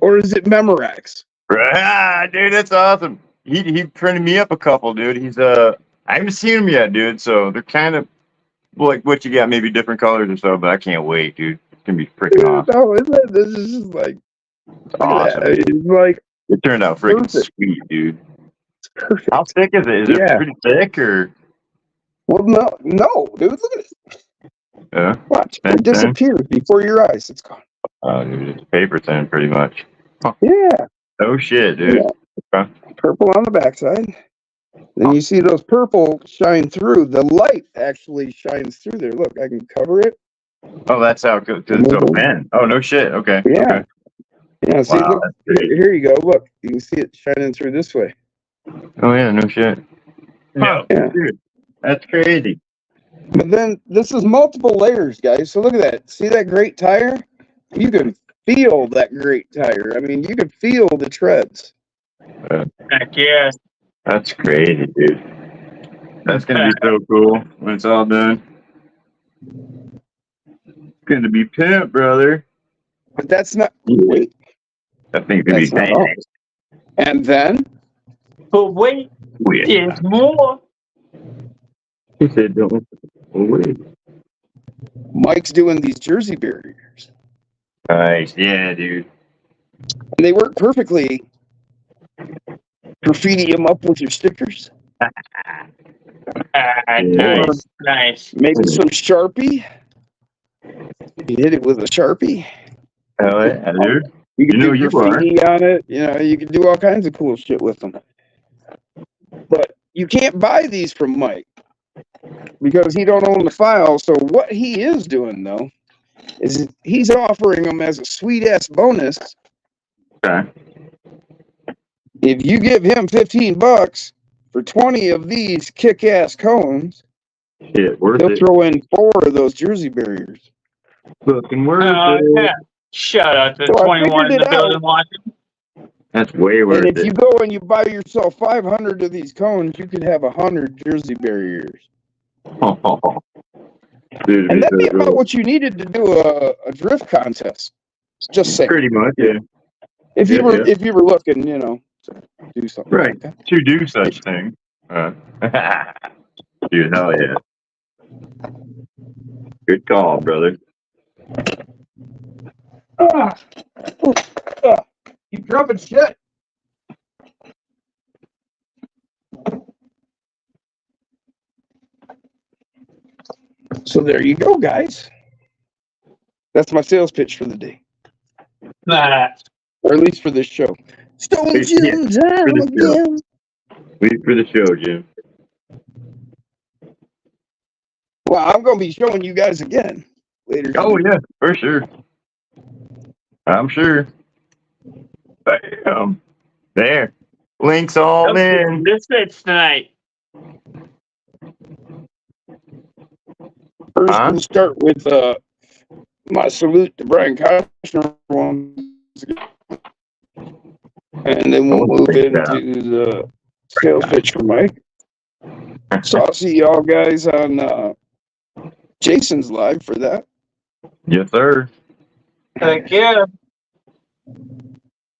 or is it Memorex?
Dude, that's awesome. He printed me up a couple, dude. He's I haven't seen them yet, dude. So they're kind of like what you got, maybe different colors or so. But I can't wait, dude. It's gonna be freaking awesome.
No, this is just like,
It's
look at
awesome.
that. It's like,
It turned out freaking
Perfect.
sweet, dude.
it's perfect.
How thick is it? Is
Yeah.
it pretty thick or?
Well, no, dude, look at it. Watch.
Okay.
It disappears before your eyes. It's gone.
Oh, dude, it's paper thin, pretty much.
Yeah.
Oh shit, dude.
Yeah. Purple on the backside. Then you see those purple shine through. The light actually shines through there. Look, I can cover it.
Oh, that's how it goes. It's so thin. Oh no shit. Okay.
Yeah.
Okay.
Yeah, see,
Wow,
look,
that's great.
here you go. Look, you can see it shining through this way.
Oh yeah, no shit.
No.
Yeah.
Dude, that's crazy.
But then this is multiple layers, guys. So look at that. See that great tire? You can feel that great tire. I mean, you can feel the treads.
Heck yeah.
That's crazy, dude. That's gonna be so cool when it's all done. It's gonna be pimp, brother.
But that's not. Wait.
That thing's gonna be
That's not all.
bang.
And then
But wait,
Yeah.
there's more.
He said, "Don't wait."
Mike's doing these jersey barriers.
Nice, yeah, dude.
And they work perfectly. Graffiti them up with your stickers.
Nice, nice.
Maybe some Sharpie. You hit it with a Sharpie.
Hell yeah, dude.
You can
You know
do
you
graffiti on it. You can do all kinds of cool shit with them. But you can't buy these from Mike because he don't own the file. So what he is doing though is he's offering them as a sweet ass bonus.
Okay.
If you give him $15 for 20 of these kick-ass cones,
Shit, worth
he'll
it.
throw in 4 of those jersey barriers.
Fucking worth
Oh,
it.
yeah. Shout out to
So I
21 in
figured
the
it
building
out.
watching.
That's way worth
And if
it.
you go and you buy yourself 500 of these cones, you could have 100 jersey barriers.
Dude,
And
it'd
that'd
be
be
so
about
cool.
what you needed to do a drift contest. Just say
Pretty much, yeah.
if you
Yeah,
were
yeah.
if you were looking, to do something
Right.
like that.
To do such thing. Dude, hell yeah. Good call, brother.
Keep dropping shit. So there you go, guys. That's my sales pitch for the day,
Nah.
or at least for this show. Stone
Yeah,
Jim time
for the show.
again.
Wait for the show, Jim.
Well, I'm going to be showing you guys again later.
Oh yeah, for sure. I'm sure. Bam. There. Links all in.
This fits tonight.
First,
Huh?
we'll start with my salute to Brian Koshner once again. And then we'll move into the sales pitch for Mike. So I'll see y'all guys on Jason's live for that.
Yes, sir.
Heck yeah.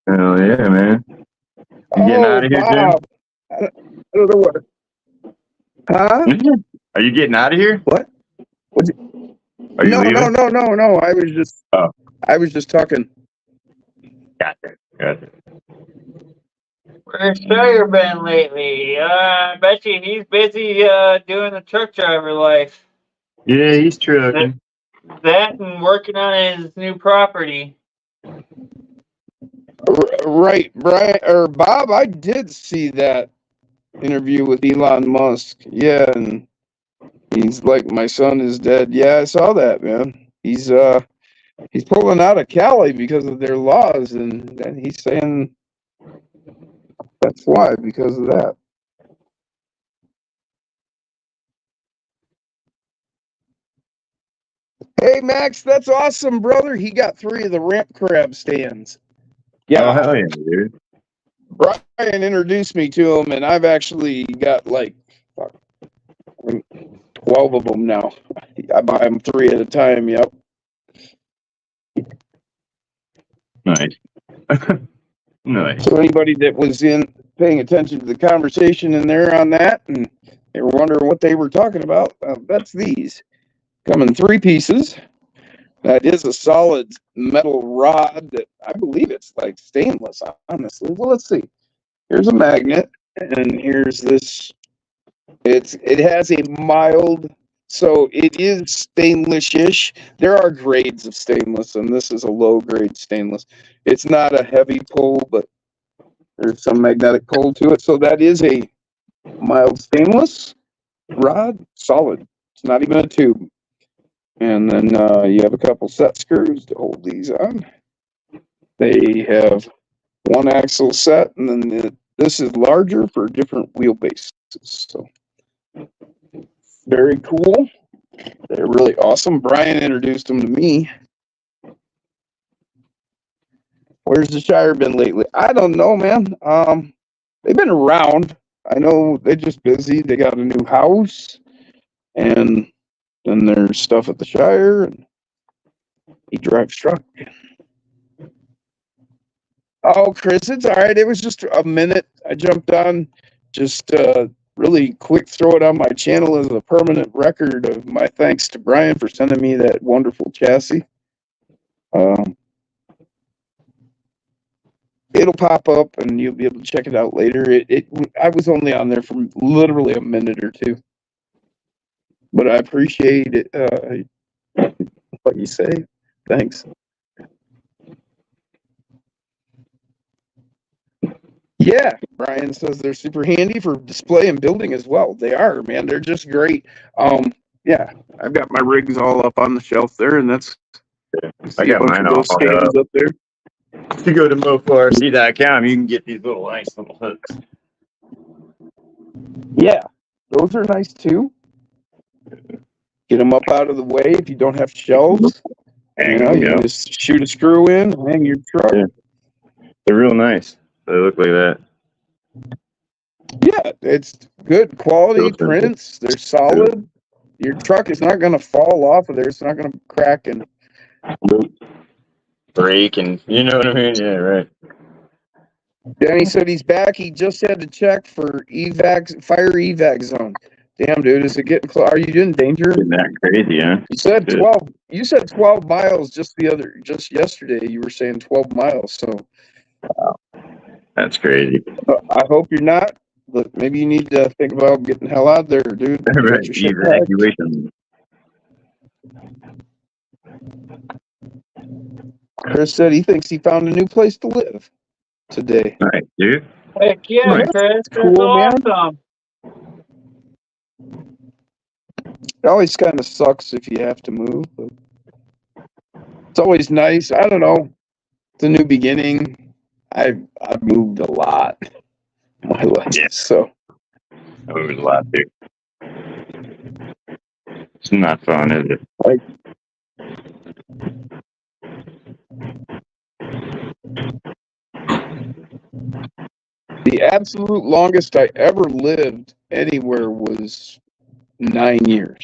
Hell yeah, man. You getting out of here,
Bob. I don't know what. Huh?
Jim? Are you getting out of here?
What?
Are you
No.
leaving?
I was just talking.
Gotcha.
Where's Sawyer been lately? I bet you he's busy doing the truck driver life.
Yeah, he's trucking.
That and working on his new property.
Right, Brian or Bob. I did see that interview with Elon Musk. Yeah, and he's like, my son is dead. Yeah, I saw that, man. He's pulling out of Cali because of their laws, and he's saying that's why, because of that. Hey Max, that's awesome, brother. He got 3 of the ramp crab stands.
Oh, hell yeah, dude.
Brian introduced me to them, and I've actually got like 12 of them now. I buy them 3 at a time. Yep.
Nice. Nice.
So anybody that was paying attention to the conversation in there on that, and they were wondering what they were talking about, that's these. Come in 3 pieces. That is a solid metal rod that I believe it's like stainless, honestly. Well, let's see. Here's a magnet, and here's this. It has a mild, so it is stainless-ish. There are grades of stainless, and this is a low-grade stainless. It's not a heavy pull, but there's some magnetic pull to it. So that is a mild stainless rod, solid. It's not even a tube. And then you have a couple set screws to hold these on. They have 1 axle set, and then this is larger for different wheelbases. So very cool. They're really awesome. Brian introduced them to me. Where's the Shire been lately? I don't know, man. They've been around. I know they're just busy. They got a new house, and then there's stuff at the Shire, and he drives truck. Oh, Chris, it's all right. It was just a minute. I jumped on, just really quick, throw it on my channel as a permanent record of my thanks to Brian for sending me that wonderful chassis. It'll pop up, and you'll be able to check it out later. I was only on there for literally a minute or 2. But I appreciate it. What you say. Thanks. Yeah, Brian says they're super handy for display and building as well. They are, man. They're just great. Yeah, I've got my rigs all up on the shelf there, and that's.
I got mine all
stands up there.
If you go to moforc.com, you can get these nice little hooks.
Yeah, those are nice too. Get them up out of the way if you don't have shelves. You can just shoot a screw in, hang your truck.
Yeah. They're real nice. They look like that.
Yeah, it's good quality prints. They're solid. Your truck is not going to fall off of there. It's not going to crack and
break, and you know what I mean? Yeah, right.
Danny said he's back. He just had to check for fire evac zone. Damn, dude, is it getting close? Are you in danger?
Isn't that crazy, huh?
You said 12. You said 12 miles just yesterday. You were saying 12 miles. So
that's crazy.
I hope you're not. But maybe you need to think about getting the hell out there, dude.
Right. Evacuation.
Chris said he thinks he found a new place to live today.
Nice, dude.
Heck yeah,
Nice.
Chris. That's
Cool, man.
awesome.
It always kind of sucks if you have to move, but it's always nice. I don't know. It's a new beginning. I've moved a lot in my life,
Yeah.
so
I moved a lot too. It's not fun, is it?
like the absolute longest I ever lived anywhere was 9 years.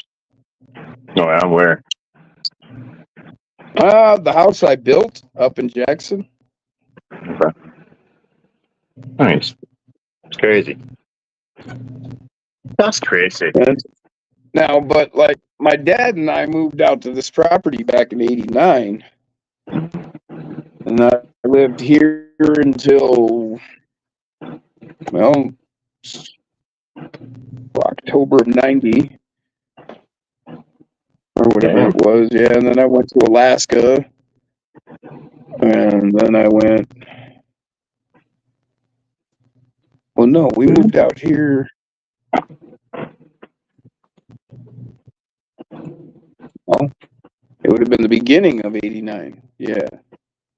Oh, I'm aware.
The house I built up in Jackson.
Okay. Nice. It's crazy. That's crazy.
And now, but like my dad and I moved out to this property back in '89, and I lived here until, well, October of '90 or whatever it was. Yeah, and then I went to Alaska, and then I went. Well, no, we moved out here. Well, it would have been the beginning of '89. Yeah.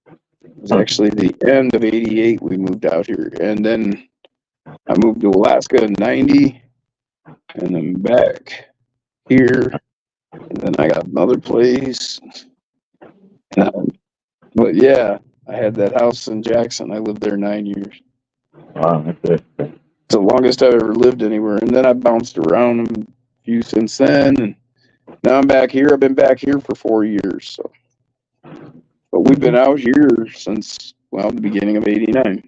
It was actually the end of '88 we moved out here. And then I moved to Alaska in '90 and then back here. And then I got another place. But yeah, I had that house in Jackson. I lived there 9 years.
Wow, that's it.
It's the longest I've ever lived anywhere. And then I bounced around a few since then. And now I'm back here. I've been back here for 4 years. So, but we've been out here since, well, the beginning of '89.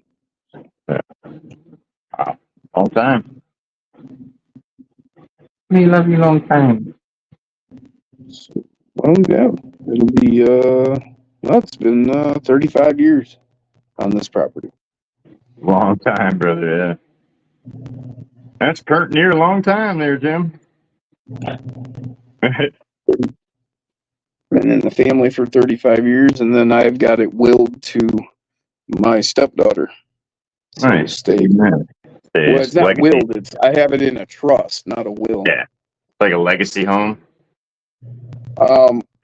Long time. We love you long time.
Well, yeah, it'll be, well, it's been 35 years on this property.
Long time, brother, yeah. That's current near a long time there, Jim.
Been in the family for 35 years, and then I've got it willed to my stepdaughter. So
Nice.
stay.
Man.
Well, it's not
legacy.
willed. It's I have it in a trust, not a will.
Yeah. Like a legacy home.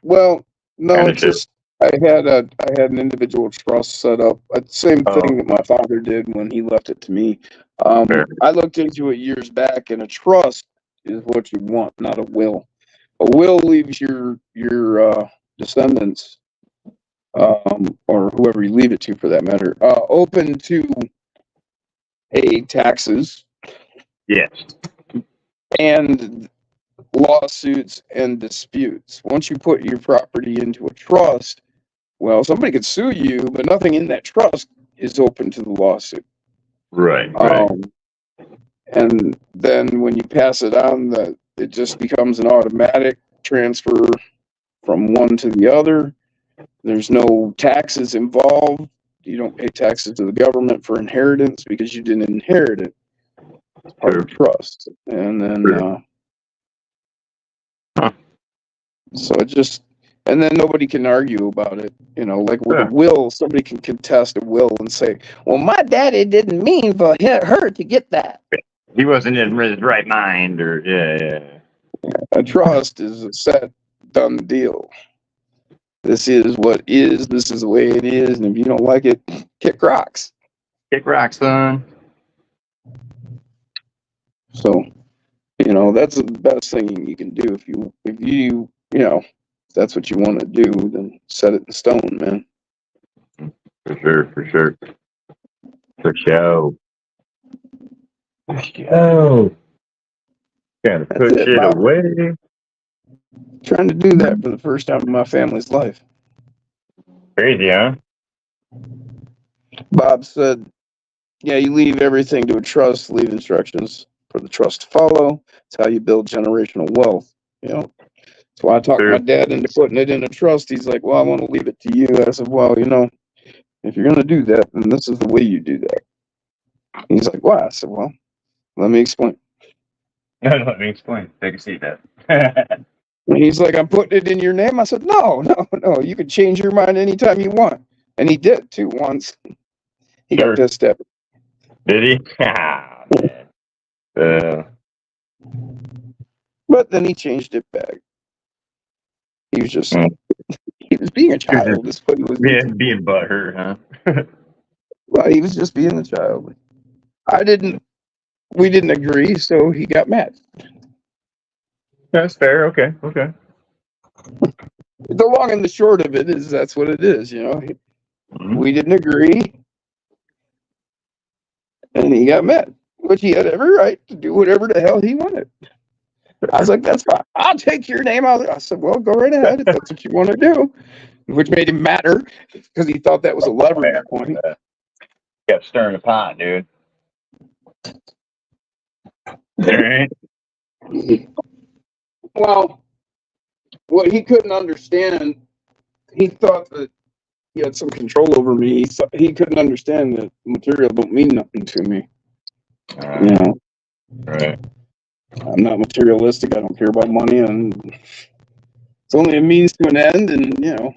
Well, no,
Kinda
it's just I had an individual trust set up. Same
Oh.
thing that my father did when he left it to me.
Fair.
I looked into it years back, and a trust is what you want, not a will. A will leaves your descendants, or whoever you leave it to, for that matter, open to taxes
Yes.
and lawsuits and disputes. Once you put your property into a trust, well, somebody could sue you, but nothing in that trust is open to the lawsuit.
Right.
And then when you pass it on, it just becomes an automatic transfer from one to the other. There's no taxes involved. You don't pay taxes to the government for inheritance because you didn't inherit it. It's part of trust. And then, so it just, and then nobody can argue about it. Like with a will, somebody can contest a will and say, well, my daddy didn't mean for her to get that.
He wasn't in his right mind, or yeah.
A trust is a set, done deal. This is what is. This is the way it is. And if you don't like it, kick rocks.
Kick rocks, son.
So, that's the best thing you can do. If that's what you want to do, then set it in stone, man.
For sure. For show. Gotta put shit away.
Trying to do that for the first time in my family's life.
Crazy, huh?
Bob said, yeah, you leave everything to a trust, leave instructions for the trust to follow. It's how you build generational wealth. That's why I talked my dad into putting it in a trust. He's like, well, I want to leave it to you. I said, well, if you're going to do that, then this is the way you do that. He's like, why? I said, well, let me explain.
Let me explain. Take a seat, Dad.
And he's like, I'm putting it in your name. I said, no. You can change your mind anytime you want. And he did, too, once. He got pissed at me.
Did he?
But then he changed it back. He was just,
Hmm.
he was being a child. That's what he was.
Being butthurt, huh?
Well, he was just being a child. We didn't agree, so he got mad.
That's fair. Okay. Okay.
The long and the short of it is that's what it is, you know.
Mhm.
We didn't agree, and he got mad, which he had every right to do whatever the hell he wanted. I was like, that's fine. I'll take your name out. I said, well, go right ahead if that's what you want to do, which made him madder because he thought that was a leverage point.
Kept stirring the pot, dude. All right.
Well, what he couldn't understand, he thought that he had some control over me. He couldn't understand that material don't mean nothing to me. You know,
Right.
I'm not materialistic. I don't care about money, and it's only a means to an end. And you know,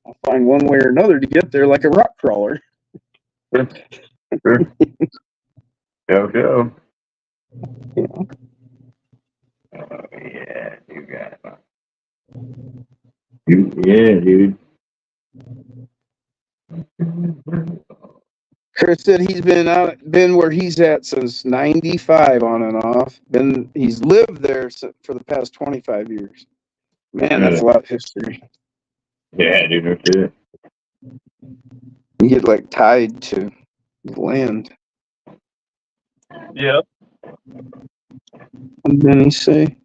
I'll find one way or another to get there, like a rock crawler.
Sure. Go.
You know?
Oh, yeah, you got it. Yeah, dude.
Chris said he's been where he's at since '95 on and off. He's lived there for the past 25 years. Man, that's a lot of history.
Yeah, dude. No shit.
You get like tied to the land.
Yep.
And then he say,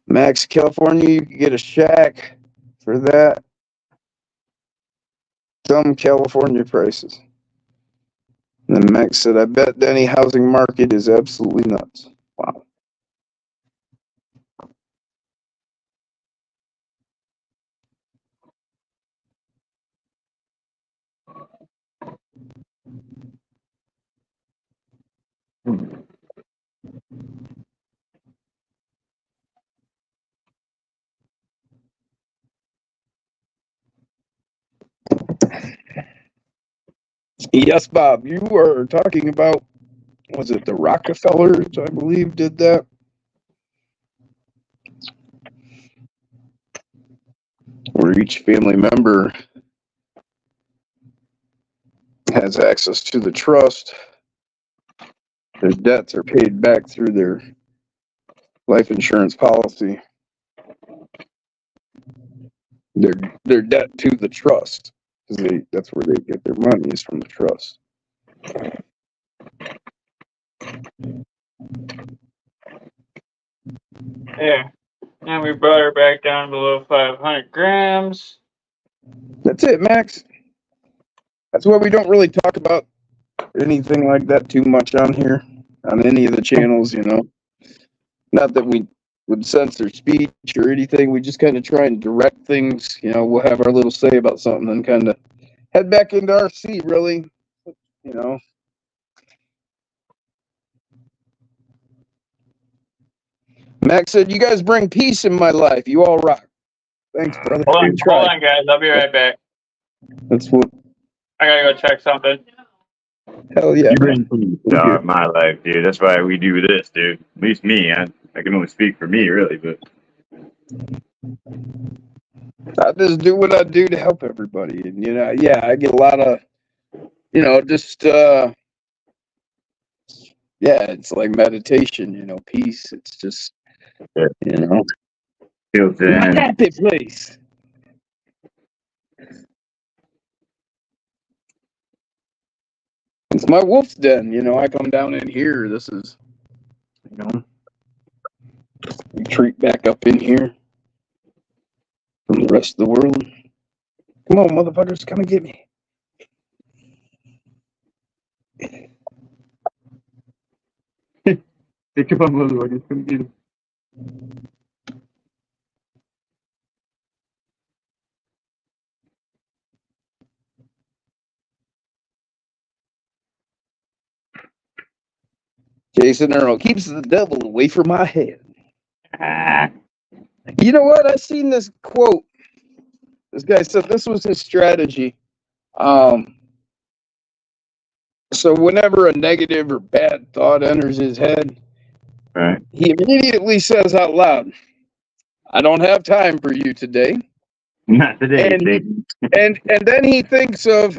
Max, California, you could get a shack for that. Some California prices. And then Max said, I bet any housing market is absolutely nuts. Wow. Yes, Bob, you were talking about, was it the Rockefellers, I believe, did that? Where each family member has access to the trust. Their debts are paid back through their life insurance policy. Their debt to the trust, because that's where they get their money, is from the trust.
Yeah. And we brought her back down below 500 grams.
That's it, Max. That's why we don't really talk about anything like that too much on here, on any of the channels, you know. Not that we would censor speech or anything. We just kind of try and direct things. You know, we'll have our little say about something and kind of head back into our seat, really. You know. Max said, you guys bring peace in my life. You all rock. Thanks, brother.
Hold on, guys. I'll be right back.
That's what.
I gotta go check something.
Hell yeah.
You bring peace to my life, dude. That's why we do this, dude. At least me. I can only speak for me, really, but
I just do what I do to help everybody. And, you know, yeah, I get a lot of, you know, just, yeah, it's like meditation, you know, peace. It's just, you know,
feels
not that big place. It's my wolf's den, you know. I come down in here. This is, you know, retreat back up in here from the rest of the world. Come on, motherfuckers, come and get me.
Come on, motherfuckers, come get him.
Jason Earl keeps the devil away from my head. You know what? I seen this quote. This guy said this was his strategy. So whenever a negative or bad thought enters his head,
Right.
he immediately says out loud, "I don't have time for you today."
Not today,
And he,
Satan.
and then he thinks of,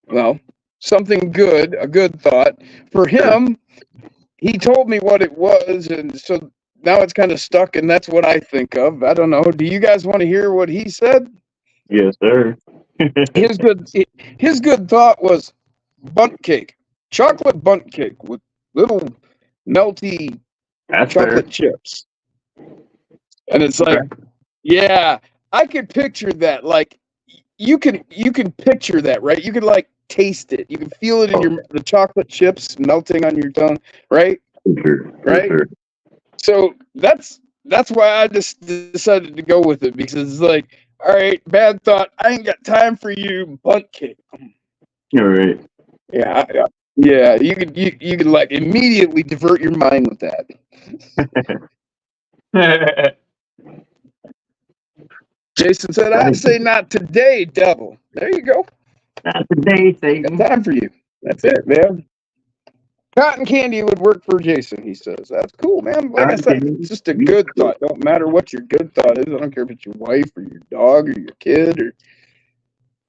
well, something good, a good thought for him. He told me what it was, and so now it's kind of stuck, and that's what I think of. I don't know. Do you guys want to hear what he said?
Yes, sir.
His good thought was bunt cake, chocolate bunt cake with little melty
That's fair.
chocolate chips, and it's like, yeah, I could picture that. Like you can picture that, right? You can like taste it. You can feel it in the chocolate chips melting on your tongue, right?
For sure. For
Right?
sure.
So that's why I just decided to go with it, because it's like, all right, bad thought. I ain't got time for you, bunt cake.
All right.
Yeah, yeah. You could like immediately divert your mind with that. Jason said, "I say not today, devil." There you go.
Not today,
Got
Satan.
time for you. That's it, man. Cotton candy would work for Jason, he says. That's cool, man. Like I said, it's just a good thought. Don't matter what your good thought is. I don't care if it's your wife or your dog or your kid or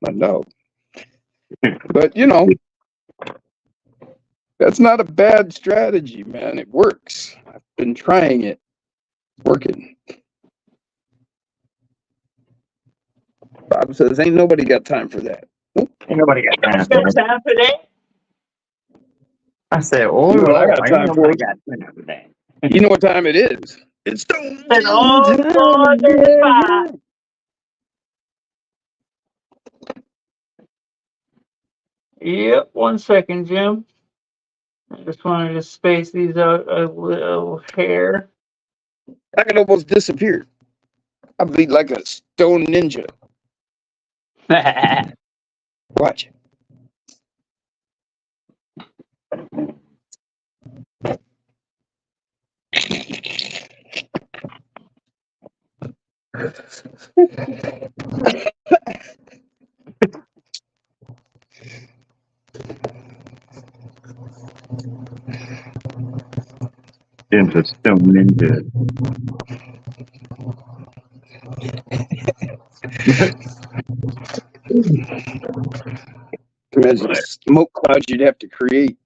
my dog. But you know, that's not a bad strategy, man. It works. I've been trying it. It's working. Bob says, "Ain't nobody got time for that."
Ain't nobody got time for that.
Time for that?
I said, oh,
You know what I got
ain't
time
nobody
for?
got time for that.
You know what time it is? It's stone
An old
time.
Northern
Yeah,
spot. Yep, 1 second, Jim. I just wanted to space these out a little hair.
I could almost disappear. I'd be like a stone ninja. Watch.
Into stone ninja.
Imagine the smoke clouds you'd have to create.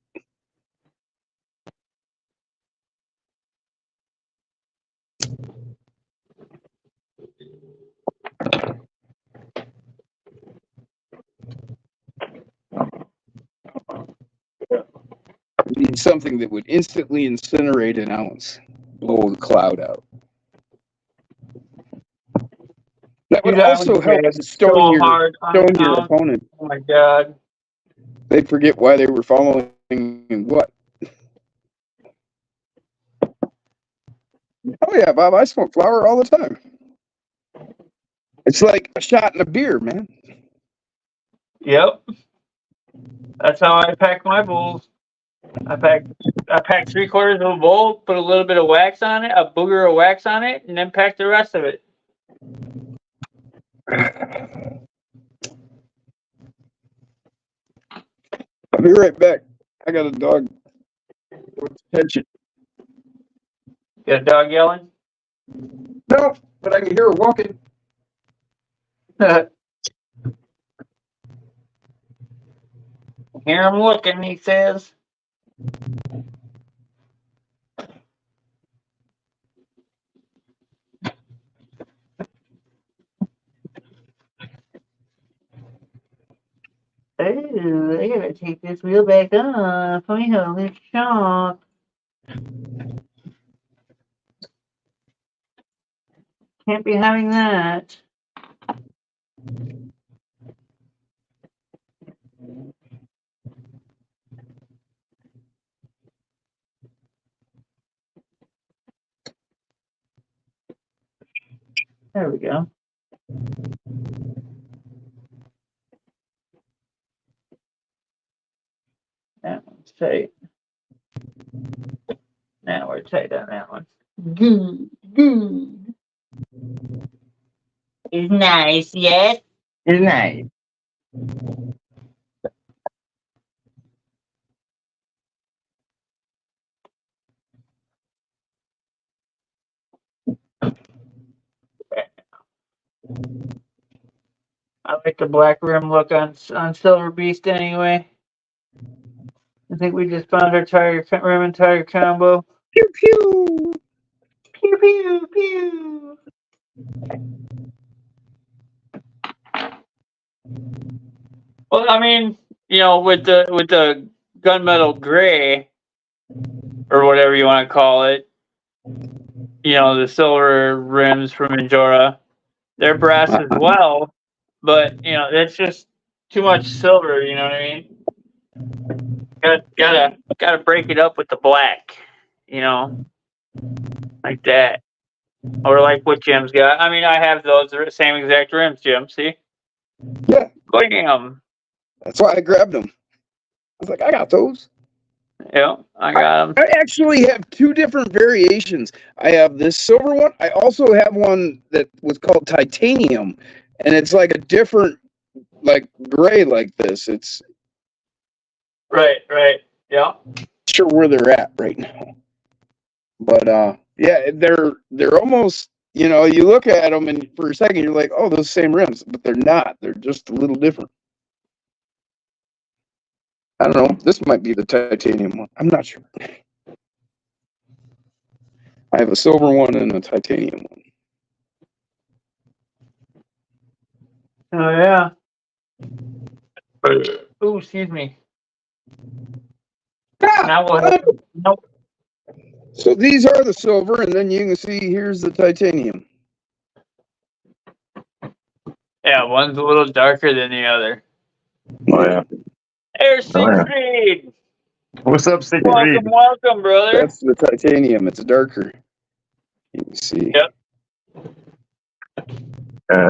You need something that would instantly incinerate an ounce, blow the cloud out. That would
Dude, I
also
would
help
get
stone
so
your
hard on town.
opponent.
Oh my god.
They'd forget why they were following and what. Oh yeah, Bob, I smoke flower all the time. It's like a shot in a beer, man.
Yep. That's how I pack my bowls. I pack 3/4 of a bowl, put a little bit of wax on it, a booger of wax on it, and then pack the rest of it.
I'll be right back. I got a dog. Wants attention.
Got a dog yelling?
No, but I can hear her walking.
Hear him looking, he says. Oh, I gotta take this wheel back off. My holy shock. Can't be having that. There we go. That one's tight. Now we're tight on that one. Good, good. It's nice, yes?
It's nice.
I like the black rim look on Silver Beast anyway. I think we just found our rim and tire combo.
Pew pew.
Pew pew pew. Well, I mean, you know, with the gunmetal gray or whatever you want to call it, you know, the silver rims from Injora, they're brass as well, but you know, that's just too much silver. You know what I mean? Gotta break it up with the black. You know, like that, or like what Jim's got. I mean, I have those same exact rims, Jim. See?
Yeah.
Bam.
That's why I grabbed them. I was like, I got those.
Yeah, I got them.
I actually have two different variations. I have this silver one. I also have one that was called titanium, and it's like a different, like gray like this. It's
Right. Yeah.
not sure where they're at right now, but yeah, they're almost. You know, you look at them, and for a second, you're like, oh, those same rims, but they're not. They're just a little different. I don't know. This might be the titanium one. I'm not sure. I have a silver one and a titanium one.
Oh yeah. Oh, excuse me. Now we'll have, nope.
So these are the silver, and then you can see here's the titanium.
Yeah, one's a little darker than the other.
Oh yeah.
There's
Oh, yeah.
Siegfried.
What's up, Siegfried?
Welcome, brother.
That's the titanium. It's darker. You can see.
Yep.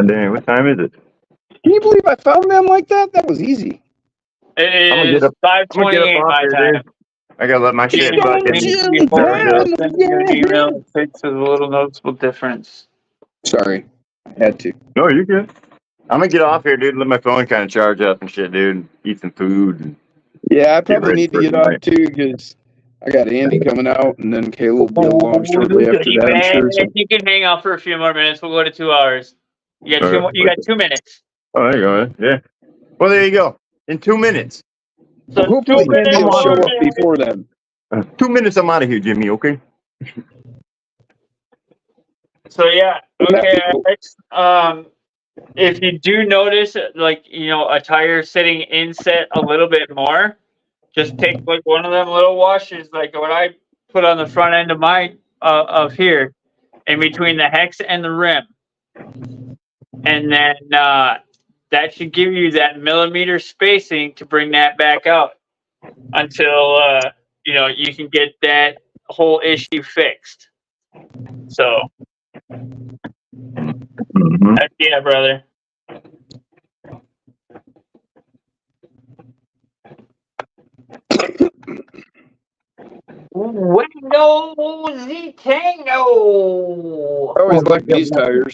Dang, what time is it?
Can you believe I found them like that? That was easy.
It
I'm gonna
is
get up-
5:28
off
my
here,
time.
dude. I gotta let my shit
Yeah,
fucking.
Jim,
It's a little noticeable difference.
Sorry, I had to.
No, you're good. I'm gonna get off here, dude. Let my phone kind of charge up and shit, dude. Eat some food. And
Yeah, I probably
ready
need to
for
get off
tonight.
too because I got Andy coming out, and then Caleb will be along shortly after that. I'm sure. So.
You can hang out for a few more minutes. We'll go to 2 hours. You got
Okay.
you got 2 minutes.
Oh, there you go. Man. Yeah. Well, there you go. In 2 minutes.
So
Hopefully,
2 minutes.
Andy will show up
more.
before then.
2 minutes. I'm out of here, Jimmy. Okay.
So yeah, okay. Alex. If you do notice, like you know, a tire sitting inset a little bit more, just take like one of them little washers, like what I put on the front end of my of here, in between the hex and the rim, and then that should give you that millimeter spacing to bring that back out until you know you can get that whole issue fixed. So.
Mm-hmm.
Yeah, brother. Windows Tango.
I always like these tires.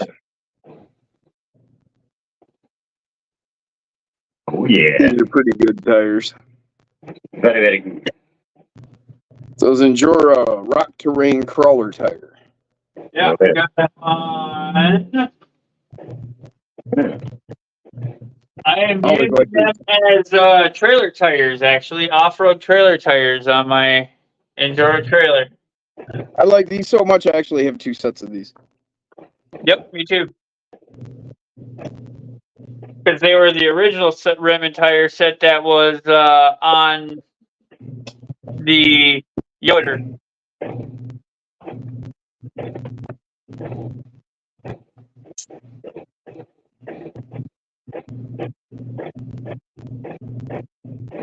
Oh yeah.
These are pretty good tires.
Very, very good.
Those Endura Rock Terrain Crawler tire.
Yeah,
Okay.
we got that on. I am
Always
using
like
them as trailer tires, actually, off-road trailer tires on my Enduro trailer.
I like these so much. I actually have 2 sets of these.
Yep, me too. Because they were the original rim and tire set that was on the Yoder.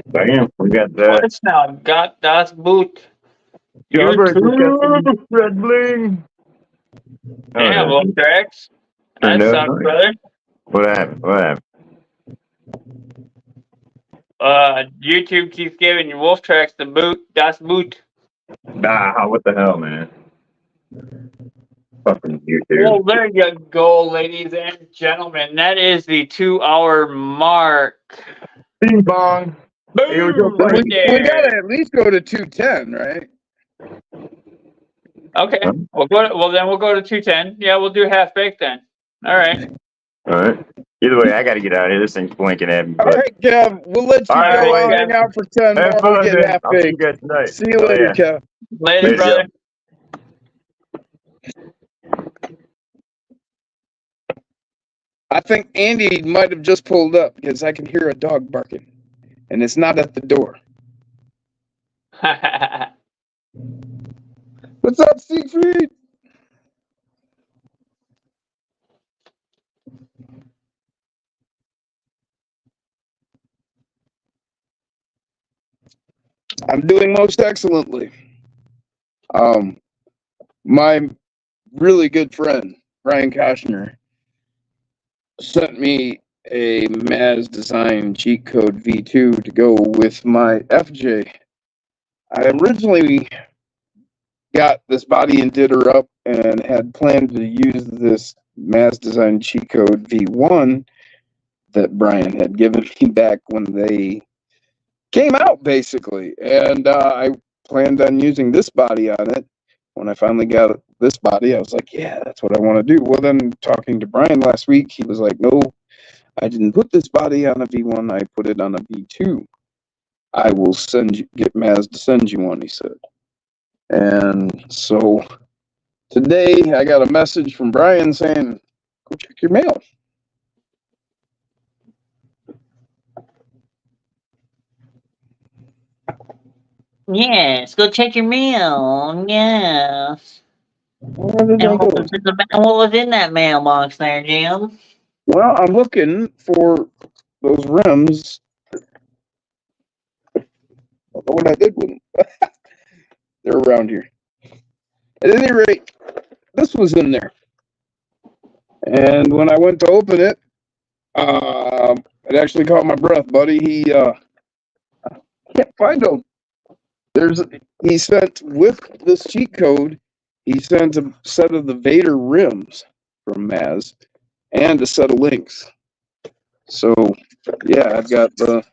Bam. We got that.
What's now? Got das Boot.
Jobber, just got
YouTube.
some red bling. Oh,
Yeah, well, tracks. That
No,
sucks,
no.
brother.
What happened? What happened?
YouTube keeps giving your Wolf Tracks the boot. Das Boot.
Nah, what the hell, man? Fucking
Well,
YouTube.
there you go, ladies and gentlemen. That is the 2-hour mark.
Bing bong.
Boom!
Here we go,
We,
Right
we
there.
gotta at least go to 210, right?
Okay.
Huh?
Well, then we'll go to 210. Yeah, we'll do half baked then. All right.
All right. Either way, I got to get out of here. This thing's blinking at me.
All
But
right, Kev. We'll let you
All right,
go. I'll
boys.
hang out for 10
have
more. We'll
fun,
get
man.
half
I'll see you
baked.
guys tonight.
See you
Oh,
later,
yeah.
Kev.
Later,
Later,
brother.
I think Andy might have just pulled up because I can hear a dog barking, and it's not at the door. What's up, Siegfried? I'm doing most excellently. My really good friend, Brian Koshner, sent me a Maz Design cheat code V2 to go with my FJ. I originally got this body and did her up and had planned to use this Maz Design cheat code V1 that Brian had given me back when they came out, basically. And I planned on using this body on it. When I finally got this body, I was like, yeah, that's what I want to do. Well, then talking to Brian last week, he was like, no, I didn't put this body on a V1. I put it on a V2. I will get Maz to send you one, he said. And so today I got a message from Brian saying, go check your mail.
Yes, go check your mail. Yes.
Where did
And
they go?
what was in that mailbox there, Jim?
Well, I'm looking for those rims. I don't know what I did with them. They're around here. At any rate, this was in there. And when I went to open it, it actually caught my breath, buddy. He can't find them. He sent with this cheat code, he sent a set of the Vader rims from Maz and a set of links. So yeah, I've got the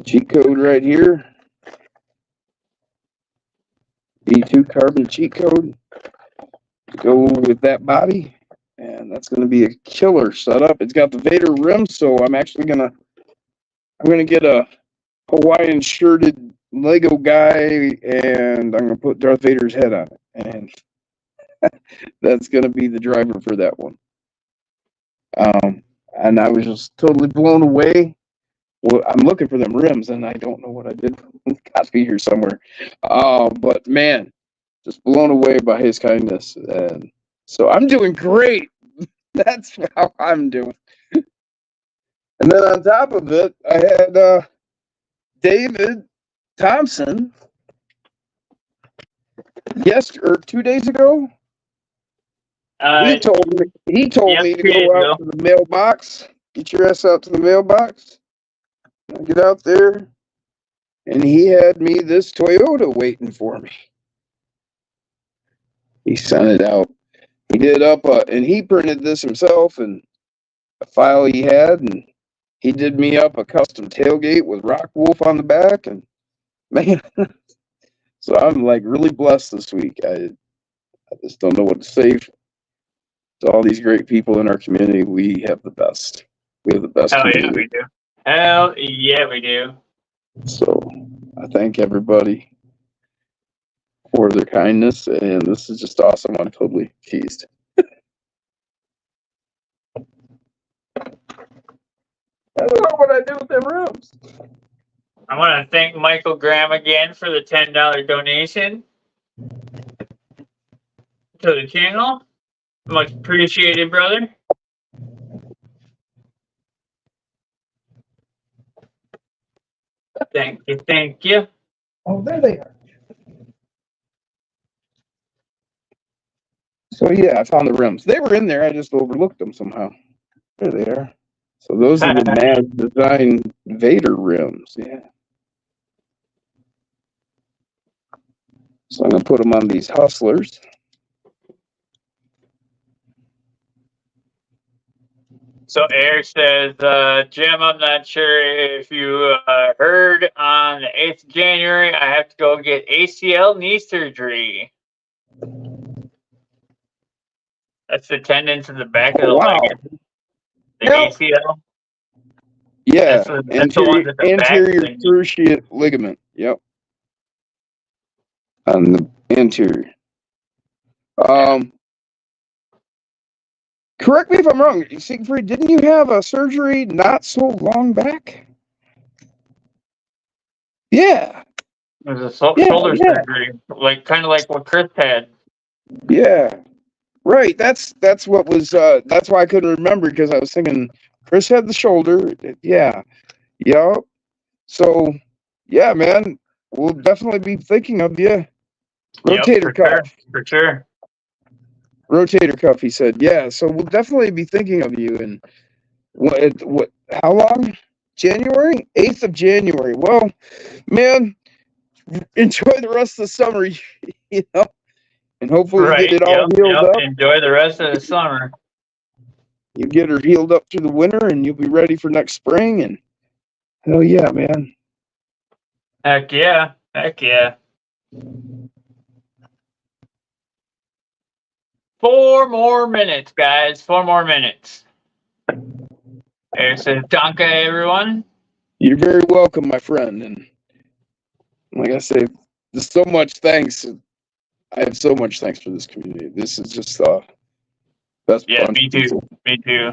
cheat code right here. V2 carbon cheat code to go with that body. And that's going to be a killer setup. It's got the Vader rim, so I'm gonna get a Hawaiian shirted Lego guy, and I'm gonna put Darth Vader's head on it, and that's gonna be the driver for that one. And I was just totally blown away. Well, I'm looking for them rims, and I don't know what I did. It's got to be here somewhere. But man, just blown away by his kindness, and so I'm doing great. That's how I'm doing. And then on top of it, I had David Thompson, 2 days ago. He told me to go out to the mailbox. Get your ass out to the mailbox. I get out there, and he had me this Toyota waiting for me. He sent it out. He did up, and he printed this himself and a file he had, and he did me up a custom tailgate with Rock Wolf on the back, and man, so I'm like really blessed this week. I just don't know what to say to all these great people in our community. We have the best. We have the best
Hell yeah,
community.
we do. Hell yeah, we do.
So I thank everybody for their kindness, and this is just awesome. I'm totally teased. I don't know what I do with them rooms.
I want to thank Michael Graham again for the $10 donation to the channel. Much appreciated, brother. Thank you, thank you.
Oh, there they are. So yeah, I found the rims. They were in there. I just overlooked them somehow. There they are. So those are the Maz Design Vader rims. Yeah. So I'm gonna put them on these Hustlers.
So Eric says, Jim, I'm not sure if you heard on the 8th of January, I have to go get ACL knee surgery. That's the tendons in the back of the
Oh, wow.
leg. The
Yep.
ACL.
Yeah,
That's the ones at the back
anterior
thing.
cruciate ligament. Yep. On the anterior. Correct me if I'm wrong, Siegfried, didn't you have a surgery not so long back? Yeah.
It was a
Yeah,
shoulder
yeah.
surgery, kind of like what Chris had.
Yeah. Right. That's what was that's why I couldn't remember, because I was thinking Chris had the shoulder. Yeah. Yep. So yeah, man. We'll definitely be thinking of you. Rotator
Yep,
cuff.
for sure.
Rotator cuff, he said. Yeah, so we'll definitely be thinking of you. And what how long? January? 8th of January. Well, man, enjoy the rest of the summer, you know, and hopefully
Right.
get it all healed up.
Enjoy the rest of the summer.
You get her healed up through the winter, and you'll be ready for next spring. And hell yeah, man.
Heck yeah. Heck yeah. 4 more minutes, guys. 4 more minutes. There's a Danke, everyone.
You're very welcome, my friend. And like I say, there's so much thanks. I have so much thanks for this community. This is just best.
Yeah, me too. Me too.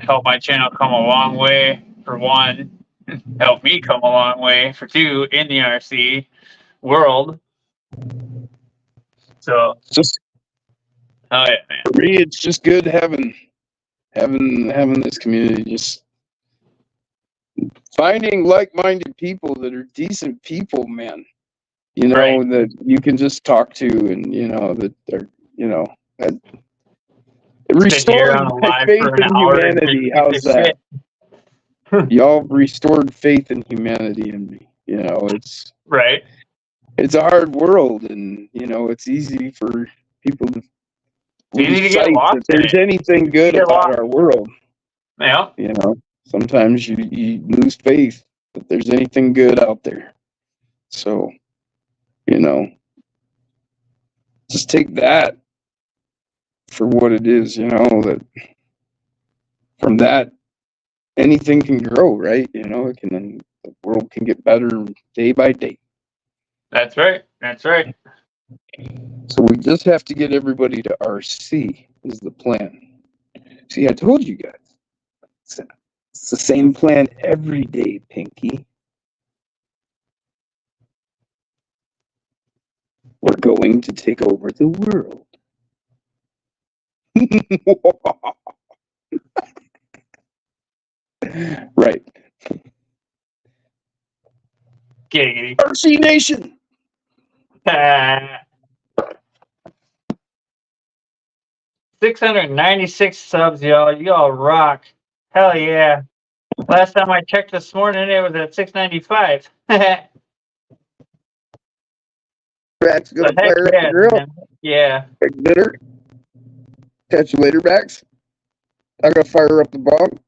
Help my channel come a long way, for one. Help me come a long way, for two, in the RC world. So,
Just
oh yeah, man.
for me, it's just good having this community. Just finding like-minded people that are decent people, man. You know,
Right.
that you can just talk to, and you know that they're, you know, that it
Sit here
restored
on a
my
live
faith
for an
in
hour and
humanity.
shoot
How's
the
that?
shit.
Y'all restored faith in humanity in me. You know,
Right.
it's a hard world, and you know, it's easy for people to
Easy to
lose
get
sight
lost
that
in
there's
it.
anything good
Get
about
lost.
our world.
Yeah.
You know, sometimes you lose faith that there's anything good out there. So, you know, just take that for what it is, you know, that from that anything can grow, right? You know, the world can get better day by day.
That's right. That's right.
So we just have to get everybody to RC is the plan. See, I told you guys. It's the same plan every day, Pinky. We're going to take over the world. Right.
Giggity.
RC Nation.
696 subs, y'all. You all rock. Hell yeah. Last time I checked this morning, it was at 695.
Bax gonna
But heck
fire up
yeah,
the grill.
man. Yeah.
Heck dinner. Catch you later, Bax. I'm gonna fire up the bomb.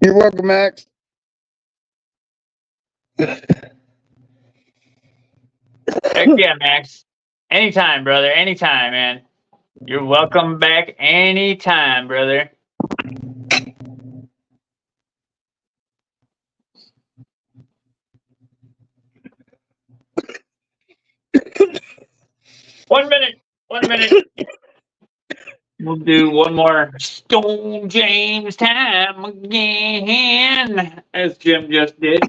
You're welcome, Max.
Heck yeah, Max. Anytime, brother. Anytime, man. You're welcome back anytime, brother. One minute. We'll do one more Stone James time again, as Jim just did.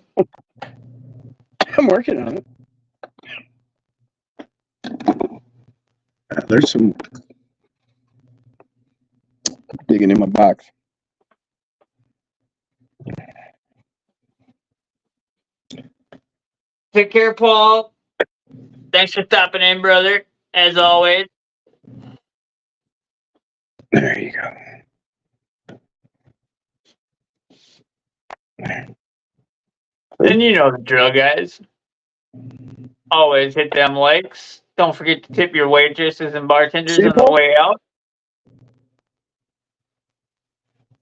I'm working on it. There's some digging in my box.
Take care, Paul. Thanks for stopping in, brother. As always.
There you go.
And you know the drill, guys. Always hit them likes. Don't forget to tip your waitresses and bartenders on the way out.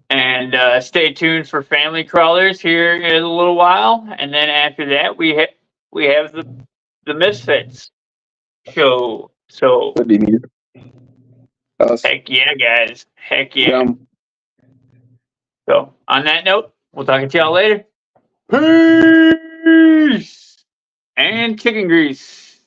And stay tuned for Family Crawlers here in a little while. And then after that, we have the Misfits show So
That'd be neat. Us.
heck yeah, guys. Heck yeah.
Um,
So on that note, we'll talk to y'all later. Peace and chicken grease.